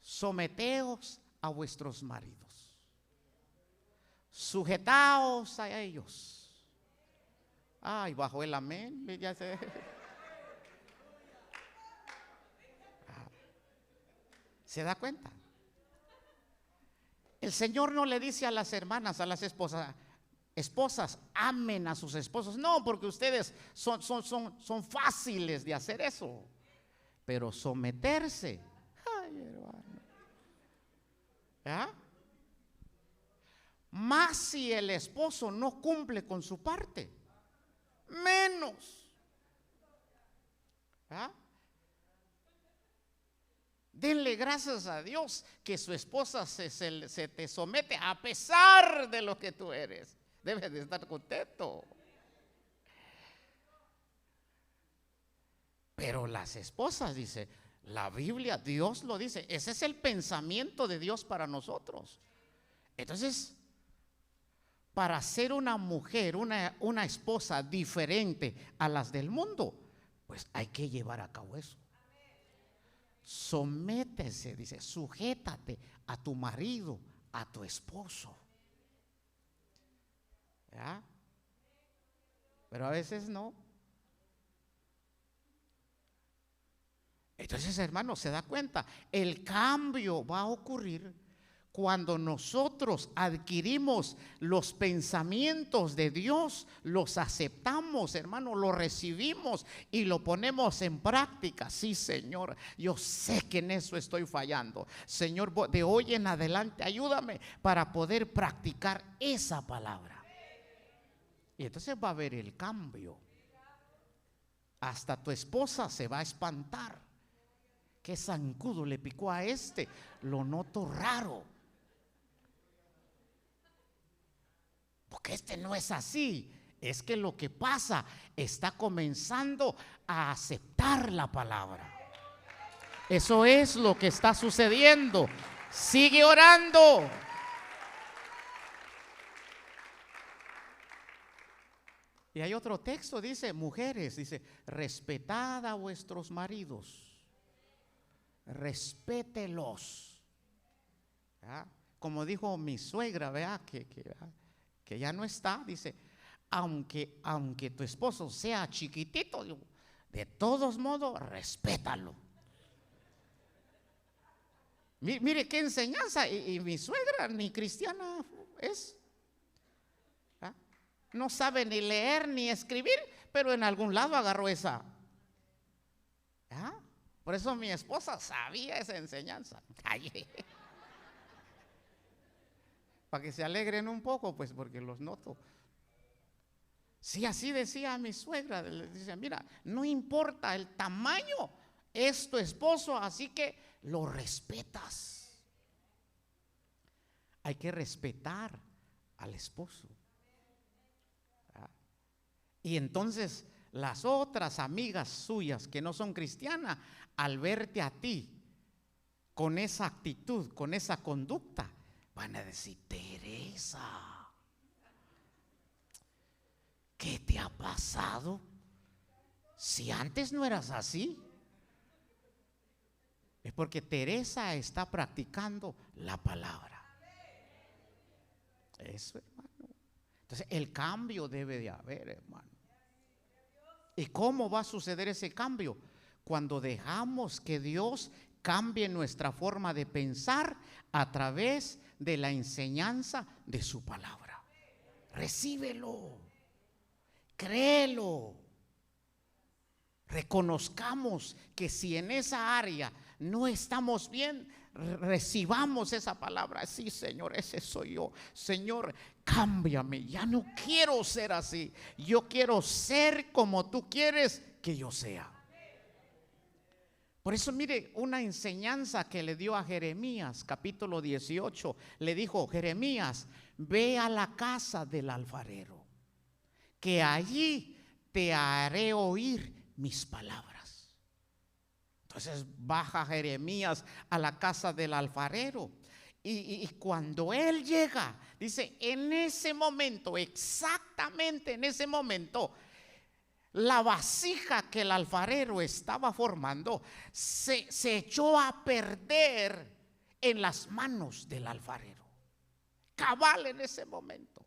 Someteos a vuestros maridos, sujetaos a ellos. Ay, bajo el amén, ya sé. ¿Se da cuenta? El Señor no le dice a las hermanas, a las esposas, amen a sus esposos. No, porque ustedes son fáciles de hacer eso. Pero someterse, ay, hermano. ¿Ya? Más si el esposo no cumple con su parte, menos. ¿Ya? Denle gracias a Dios que su esposa se te somete a pesar de lo que tú eres. Debes de estar contento. Pero las esposas, dice la Biblia, Dios lo dice, ese es el pensamiento de Dios para nosotros. Entonces, para ser una mujer, una esposa diferente a las del mundo, pues hay que llevar a cabo eso. Sométese, dice, sujétate a tu marido, a tu esposo. ¿Ya? Pero a veces no. Entonces, hermano, se da cuenta, el cambio va a ocurrir cuando nosotros adquirimos los pensamientos de Dios, los aceptamos, hermano, los recibimos y lo ponemos en práctica. Sí, Señor, yo sé que en eso estoy fallando. Señor, de hoy en adelante ayúdame para poder practicar esa palabra. Y entonces va a haber el cambio. Hasta tu esposa se va a espantar. ¿Qué zancudo le picó a este? Lo noto raro. Porque este no es así. Es que lo que pasa, está comenzando a aceptar la palabra. Eso es lo que está sucediendo. Sigue orando. Y hay otro texto, dice, mujeres, dice, respetad a vuestros maridos, respételos. ¿Verdad? Como dijo mi suegra, vea, que ya no está, dice, aunque tu esposo sea chiquitito, de todos modos, respétalo. Mire qué enseñanza, y mi suegra ni cristiana es. No sabe ni leer ni escribir, pero en algún lado agarró esa. Por eso mi esposa sabía esa enseñanza. Para que se alegren un poco, pues, porque los noto. Sí, así decía mi suegra. Le dice, mira, no importa el tamaño, es tu esposo, así que lo respetas. Hay que respetar al esposo. Y entonces las otras amigas suyas que no son cristianas, al verte a ti con esa actitud, con esa conducta, van a decir, Teresa, ¿qué te ha pasado? Si antes no eras así. Es porque Teresa está practicando la palabra. Eso, hermano. Entonces el cambio debe de haber, hermano. ¿Y cómo va a suceder ese cambio? Cuando dejamos que Dios cambie nuestra forma de pensar a través de la enseñanza de su palabra. Recíbelo, créelo. Reconozcamos que si en esa área no estamos bien, recibamos esa palabra. Sí, Señor, ese soy yo. Señor, cámbiame, ya no quiero ser así. Yo quiero ser como tú quieres que yo sea. Por eso mire una enseñanza que le dio a Jeremías, capítulo 18. Le dijo, Jeremías, ve a la casa del alfarero, que allí te haré oír mis palabras. Entonces baja Jeremías a la casa del alfarero. Y cuando él llega, dice, en ese momento, exactamente en ese momento, la vasija que el alfarero estaba formando se echó a perder en las manos del alfarero. Cabal en ese momento.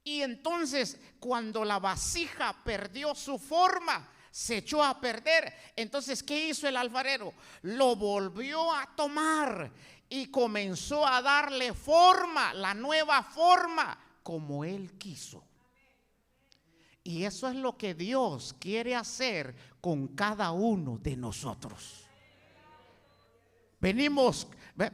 Y entonces cuando la vasija perdió su forma, se echó a perder. Entonces, ¿qué hizo el alfarero? Lo volvió a tomar y comenzó a darle forma, la nueva forma, como él quiso. Y eso es lo que Dios quiere hacer con cada uno de nosotros. Venimos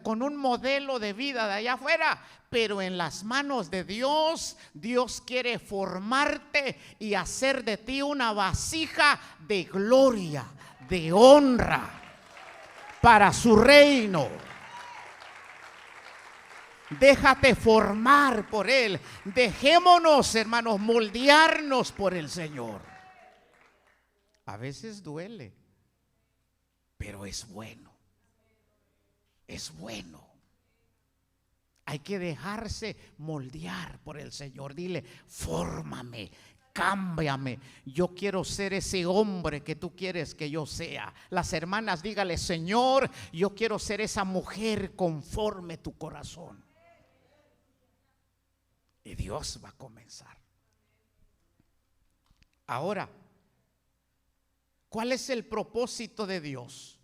con un modelo de vida de allá afuera, pero en las manos de Dios, Dios quiere formarte y hacer de ti una vasija de gloria, de honra para su reino. Déjate formar por Él. Dejémonos, hermanos, moldearnos por el Señor. A veces duele, pero es bueno. Es bueno. Hay que dejarse moldear por el Señor. Dile, fórmame, cámbiame. Yo quiero ser ese hombre que tú quieres que yo sea. Las hermanas, dígale, Señor, yo quiero ser esa mujer conforme tu corazón. Y Dios va a comenzar. Ahora, ¿cuál es el propósito de Dios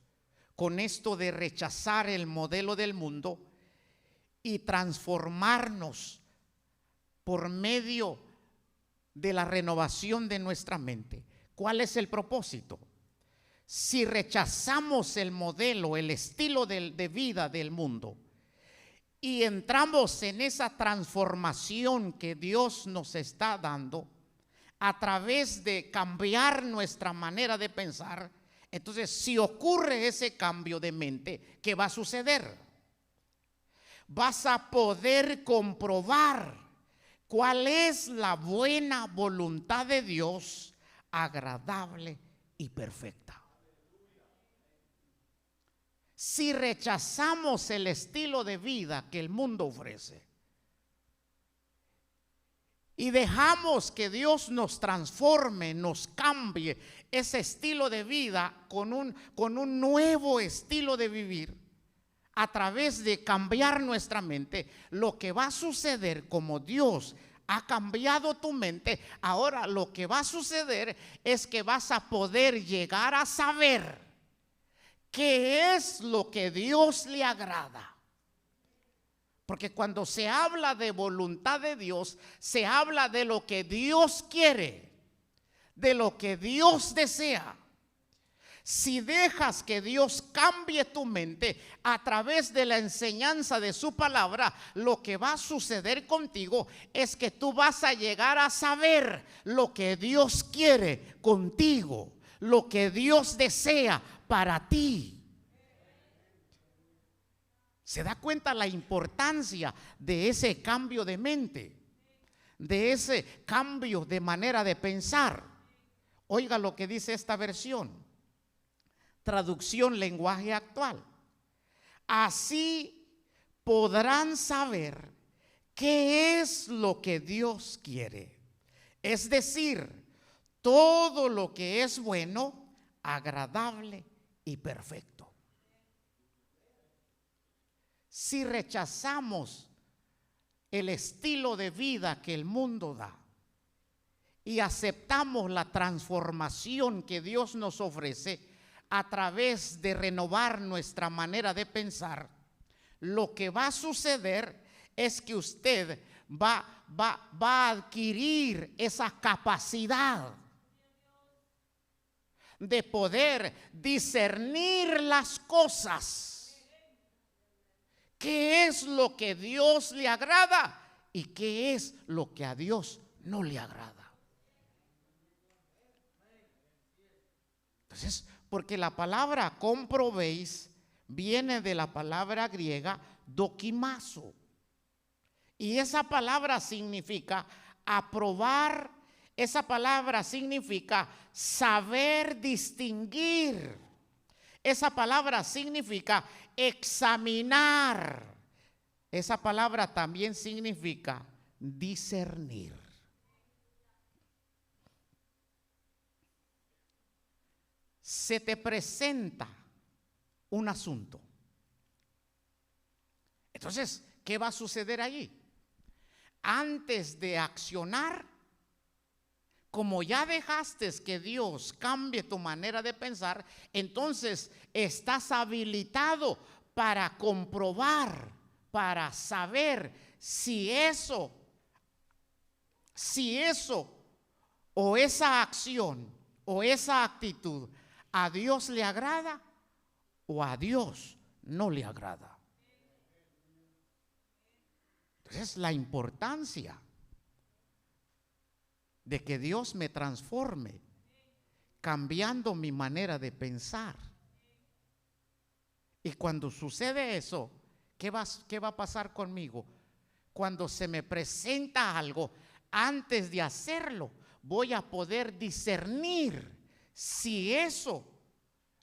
con esto de rechazar el modelo del mundo y transformarnos por medio de la renovación de nuestra mente? ¿Cuál es el propósito? Si rechazamos el modelo, el estilo de vida del mundo y entramos en esa transformación que Dios nos está dando a través de cambiar nuestra manera de pensar, entonces si ocurre ese cambio de mente, ¿qué va a suceder? Vas a poder comprobar cuál es la buena voluntad de Dios, agradable y perfecta. Si rechazamos el estilo de vida que el mundo ofrece y dejamos que Dios nos transforme, nos cambie ese estilo de vida con un nuevo estilo de vivir, a través de cambiar nuestra mente, lo que va a suceder, como Dios ha cambiado tu mente, ahora lo que va a suceder es que vas a poder llegar a saber qué es lo que Dios le agrada. Porque cuando se habla de voluntad de Dios, se habla de lo que Dios quiere, de lo que Dios desea. Si dejas que Dios cambie tu mente a través de la enseñanza de su palabra, lo que va a suceder contigo es que tú vas a llegar a saber lo que Dios quiere contigo, lo que Dios desea para ti. ¿Se da cuenta la importancia de ese cambio de mente? De ese cambio de manera de pensar. Oiga lo que dice esta versión. Traducción lenguaje actual. Así podrán saber qué es lo que Dios quiere. Es decir, todo lo que es bueno, agradable y perfecto. Si rechazamos el estilo de vida que el mundo da y aceptamos la transformación que Dios nos ofrece a través de renovar nuestra manera de pensar, lo que va a suceder es que usted va a adquirir esa capacidad de poder discernir las cosas. ¿Qué es lo que Dios le agrada y qué es lo que a Dios no le agrada? Entonces, porque la palabra comprobéis viene de la palabra griega dokimazo. Y esa palabra significa aprobar, esa palabra significa saber distinguir. Esa palabra significa examinar. Esa palabra también significa discernir. Se te presenta un asunto. Entonces, ¿qué va a suceder allí? Antes de accionar, como ya dejaste que Dios cambie tu manera de pensar, entonces estás habilitado para comprobar, para saber si eso o esa acción o esa actitud a Dios le agrada o a Dios no le agrada. Entonces, la importancia de que Dios me transforme, cambiando mi manera de pensar. Y cuando sucede eso, ¿qué va a pasar conmigo? Cuando se me presenta algo, antes de hacerlo, voy a poder discernir si eso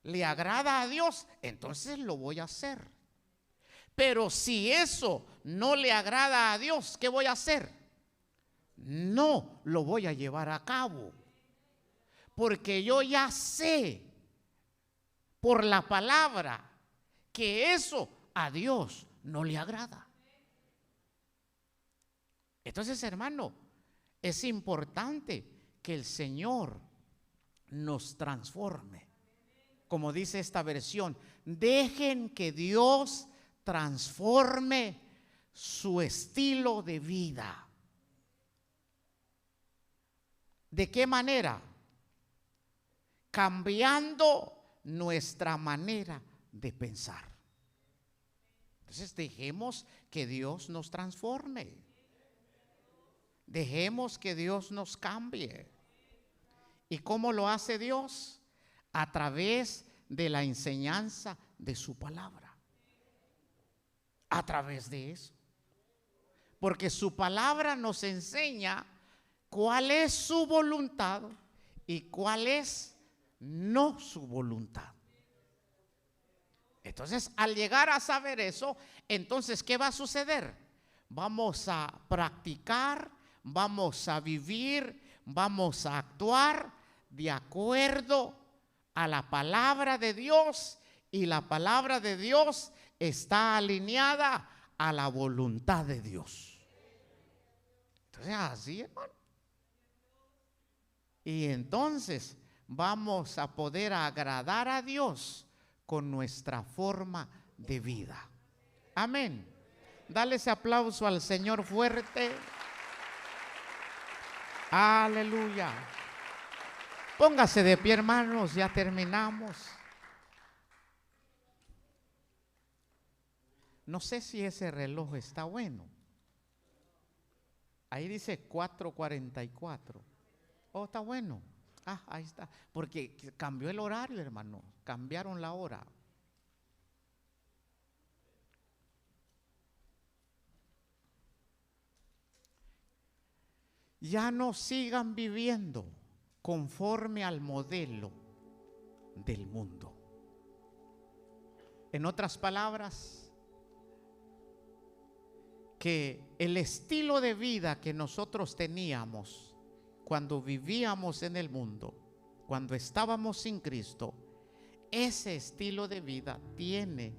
le agrada a Dios, entonces lo voy a hacer. Pero si eso no le agrada a Dios, ¿qué voy a hacer? No lo voy a llevar a cabo, porque yo ya sé por la palabra que eso a Dios no le agrada. Entonces, hermano, es importante que el Señor nos transforme. Como dice esta versión, dejen que Dios transforme su estilo de vida. ¿De qué manera? Cambiando nuestra manera de pensar. Entonces dejemos que Dios nos transforme. Dejemos que Dios nos cambie. ¿Y cómo lo hace Dios? A través de la enseñanza de su palabra. A través de eso. Porque su palabra nos enseña cuál es su voluntad y cuál es no su voluntad. Entonces, al llegar a saber eso, entonces, ¿qué va a suceder? Vamos a practicar, vamos a vivir, vamos a actuar de acuerdo a la palabra de Dios, y la palabra de Dios está alineada a la voluntad de Dios. Entonces así, hermano. Y entonces vamos a poder agradar a Dios con nuestra forma de vida. Amén. Dale ese aplauso al Señor fuerte. Aleluya. Póngase de pie, hermanos, ya terminamos. No sé si ese reloj está bueno. Ahí dice 4:44. Oh, está bueno. Ah, ahí está. Porque cambió el horario, hermano. Cambiaron la hora. Ya no sigan viviendo conforme al modelo del mundo. En otras palabras, que el estilo de vida que nosotros teníamos cuando vivíamos en el mundo, cuando estábamos sin Cristo, ese estilo de vida tiene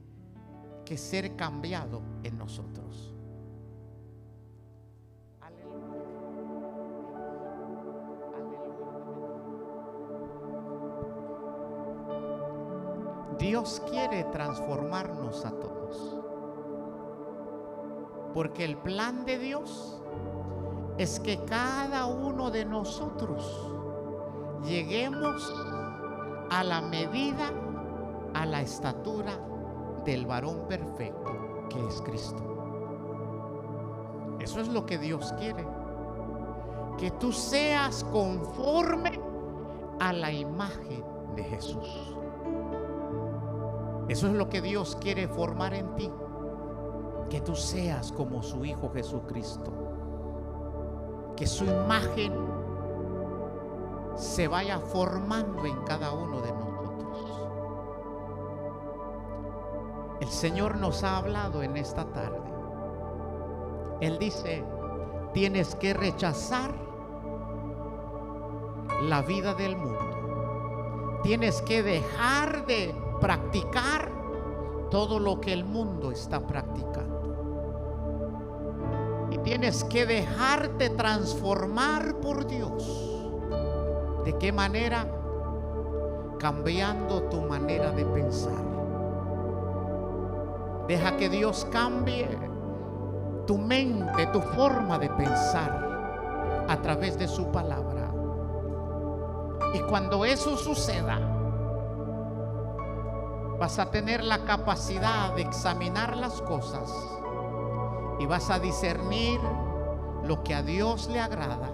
que ser cambiado en nosotros. Dios quiere transformarnos a todos, porque el plan de Dios es que cada uno de nosotros lleguemos a la medida, a la estatura del varón perfecto que es Cristo. Eso es lo que Dios quiere, que tú seas conforme a la imagen de Jesús. Eso es lo que Dios quiere formar en ti, que tú seas como su Hijo Jesucristo, que su imagen se vaya formando en cada uno de nosotros. El Señor nos ha hablado en esta tarde. Él dice: tienes que rechazar la vida del mundo, tienes que dejar de practicar todo lo que el mundo está practicando, y tienes que dejarte transformar por Dios. ¿De qué manera? Cambiando tu manera de pensar. Deja que Dios cambie tu mente, tu forma de pensar a través de su palabra. Y cuando eso suceda, vas a tener la capacidad de examinar las cosas y vas a discernir lo que a Dios le agrada,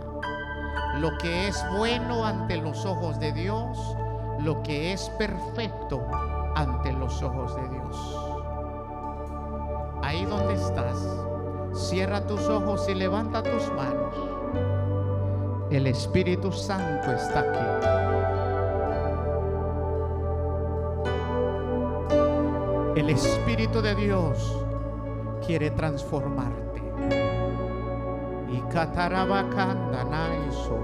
lo que es bueno ante los ojos de Dios, lo que es perfecto ante los ojos de Dios. Ahí donde estás, cierra tus ojos y levanta tus manos. El Espíritu Santo está aquí. El Espíritu de Dios quiere transformarte. Y catarabacanda naiso.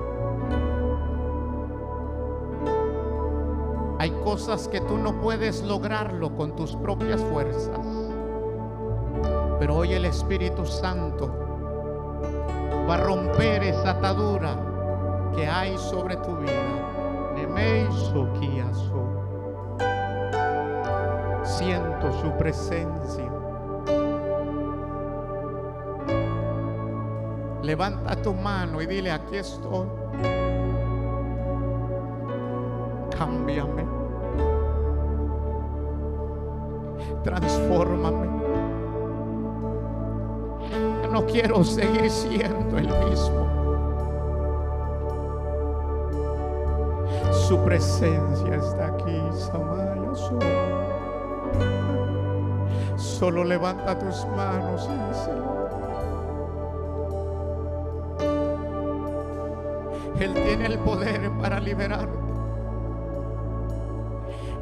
Hay cosas que tú no puedes lograrlo con tus propias fuerzas, pero hoy el Espíritu Santo va a romper esa atadura que hay sobre tu vida. Nemeiso kiaso. Siento su presencia. Levanta tu mano y dile: aquí estoy. Cámbiame. Transfórmame. No quiero seguir siendo el mismo. Su presencia está aquí, Samaya. Solo levanta tus manos y díselo. Él tiene el poder para liberarte.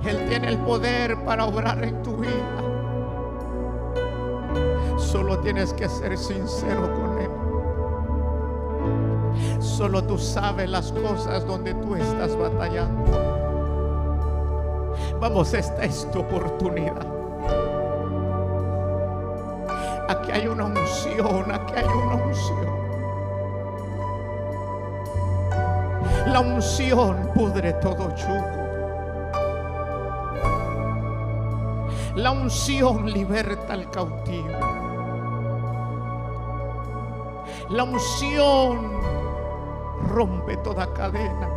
Él tiene el poder para obrar en tu vida. Solo tienes que ser sincero con Él. Solo tú sabes las cosas donde tú estás batallando. Vamos, esta es tu oportunidad. Aquí hay una unción, aquí hay una unción. La unción pudre todo yugo. La unción liberta al cautivo. La unción rompe toda cadena.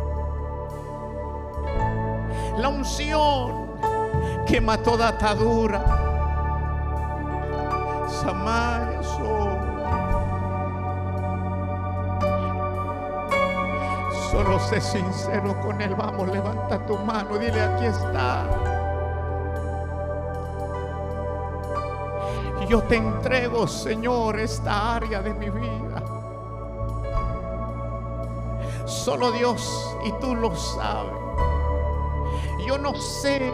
La unción quema toda atadura. Samaya Solo sé sincero con Él. Vamos, levanta tu mano, dile: aquí está. Yo te entrego, Señor, esta área de mi vida. Solo Dios y tú lo sabes. Yo no sé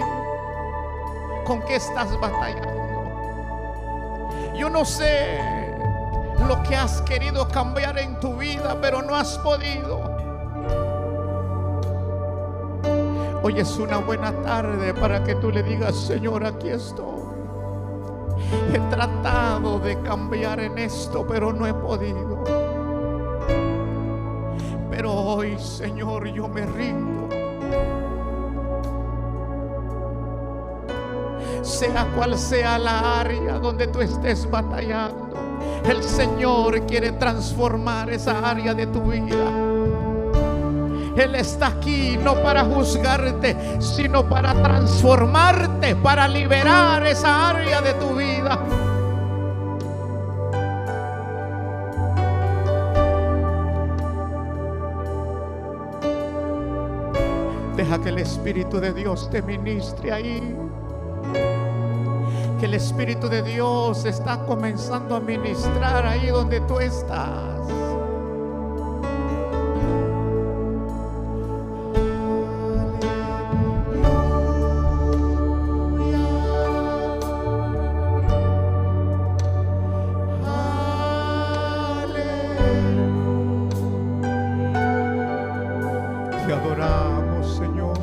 con qué estás batallando. Yo no sé lo que has querido cambiar en tu vida, pero no has podido. Hoy es una buena tarde para que tú le digas: Señor, aquí estoy. He tratado de cambiar en esto, pero no he podido. Pero hoy, Señor, yo me rindo. Sea cual sea la área donde tú estés batallando, el Señor quiere transformar esa área de tu vida. Él está aquí no para juzgarte, sino para transformarte, para liberar esa área de tu vida. Deja que el Espíritu de Dios te ministre ahí. Que el Espíritu de Dios está comenzando a ministrar ahí donde tú estás. Te adoramos, Señor.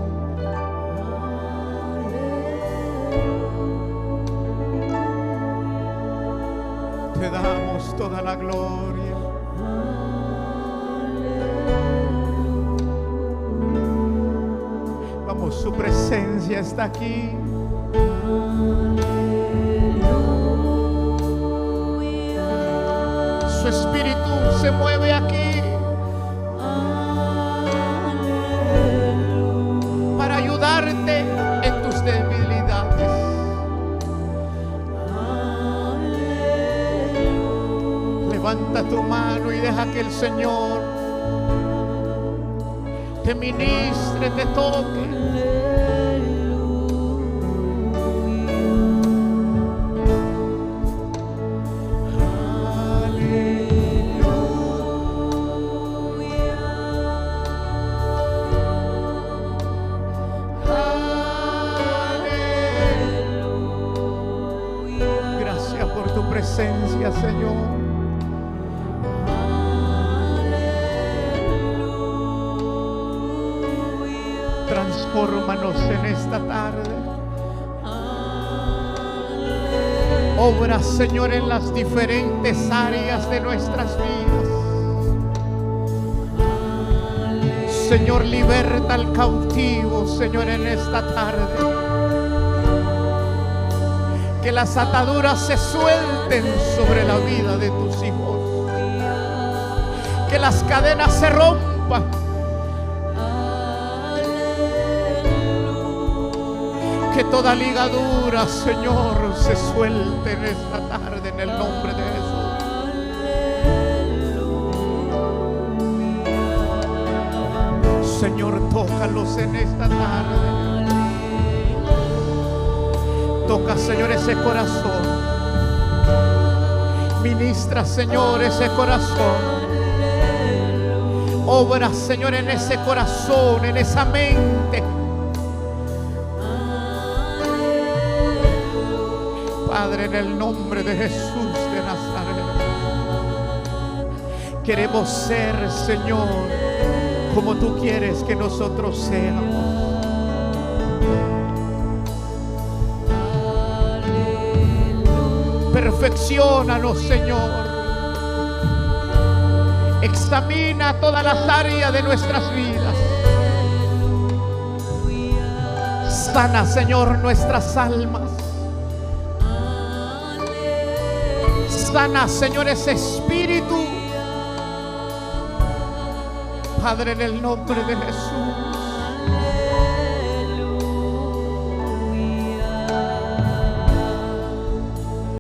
Te damos toda la gloria. Vamos, su presencia está aquí. Su espíritu se mueve aquí para ayudarte en tus debilidades. Levanta tu mano y deja que el Señor te ministre, te toque. Gracias por tu presencia, Señor. Transfórmanos en esta tarde. Obra, Señor, en las diferentes áreas de nuestras vidas. Señor, liberta al cautivo, Señor, en esta tarde. Que las ataduras se suelten sobre la vida de tus hijos. Que las cadenas se rompan. Que toda ligadura, Señor, se suelte en esta tarde en el nombre de Jesús. Señor, tócalos en esta tarde. Toca, Señor, ese corazón. Ministra, Señor, ese corazón. Obra, Señor, en ese corazón, en esa mente. Padre, en el nombre de Jesús de Nazaret, Queremos ser, Señor, como tú quieres que nosotros seamos. Perfecciónanos, Señor. Examina todas las áreas de nuestras vidas. Sana, Señor, nuestras almas. Sana, Señor, ese espíritu. Padre, en el nombre de Jesús.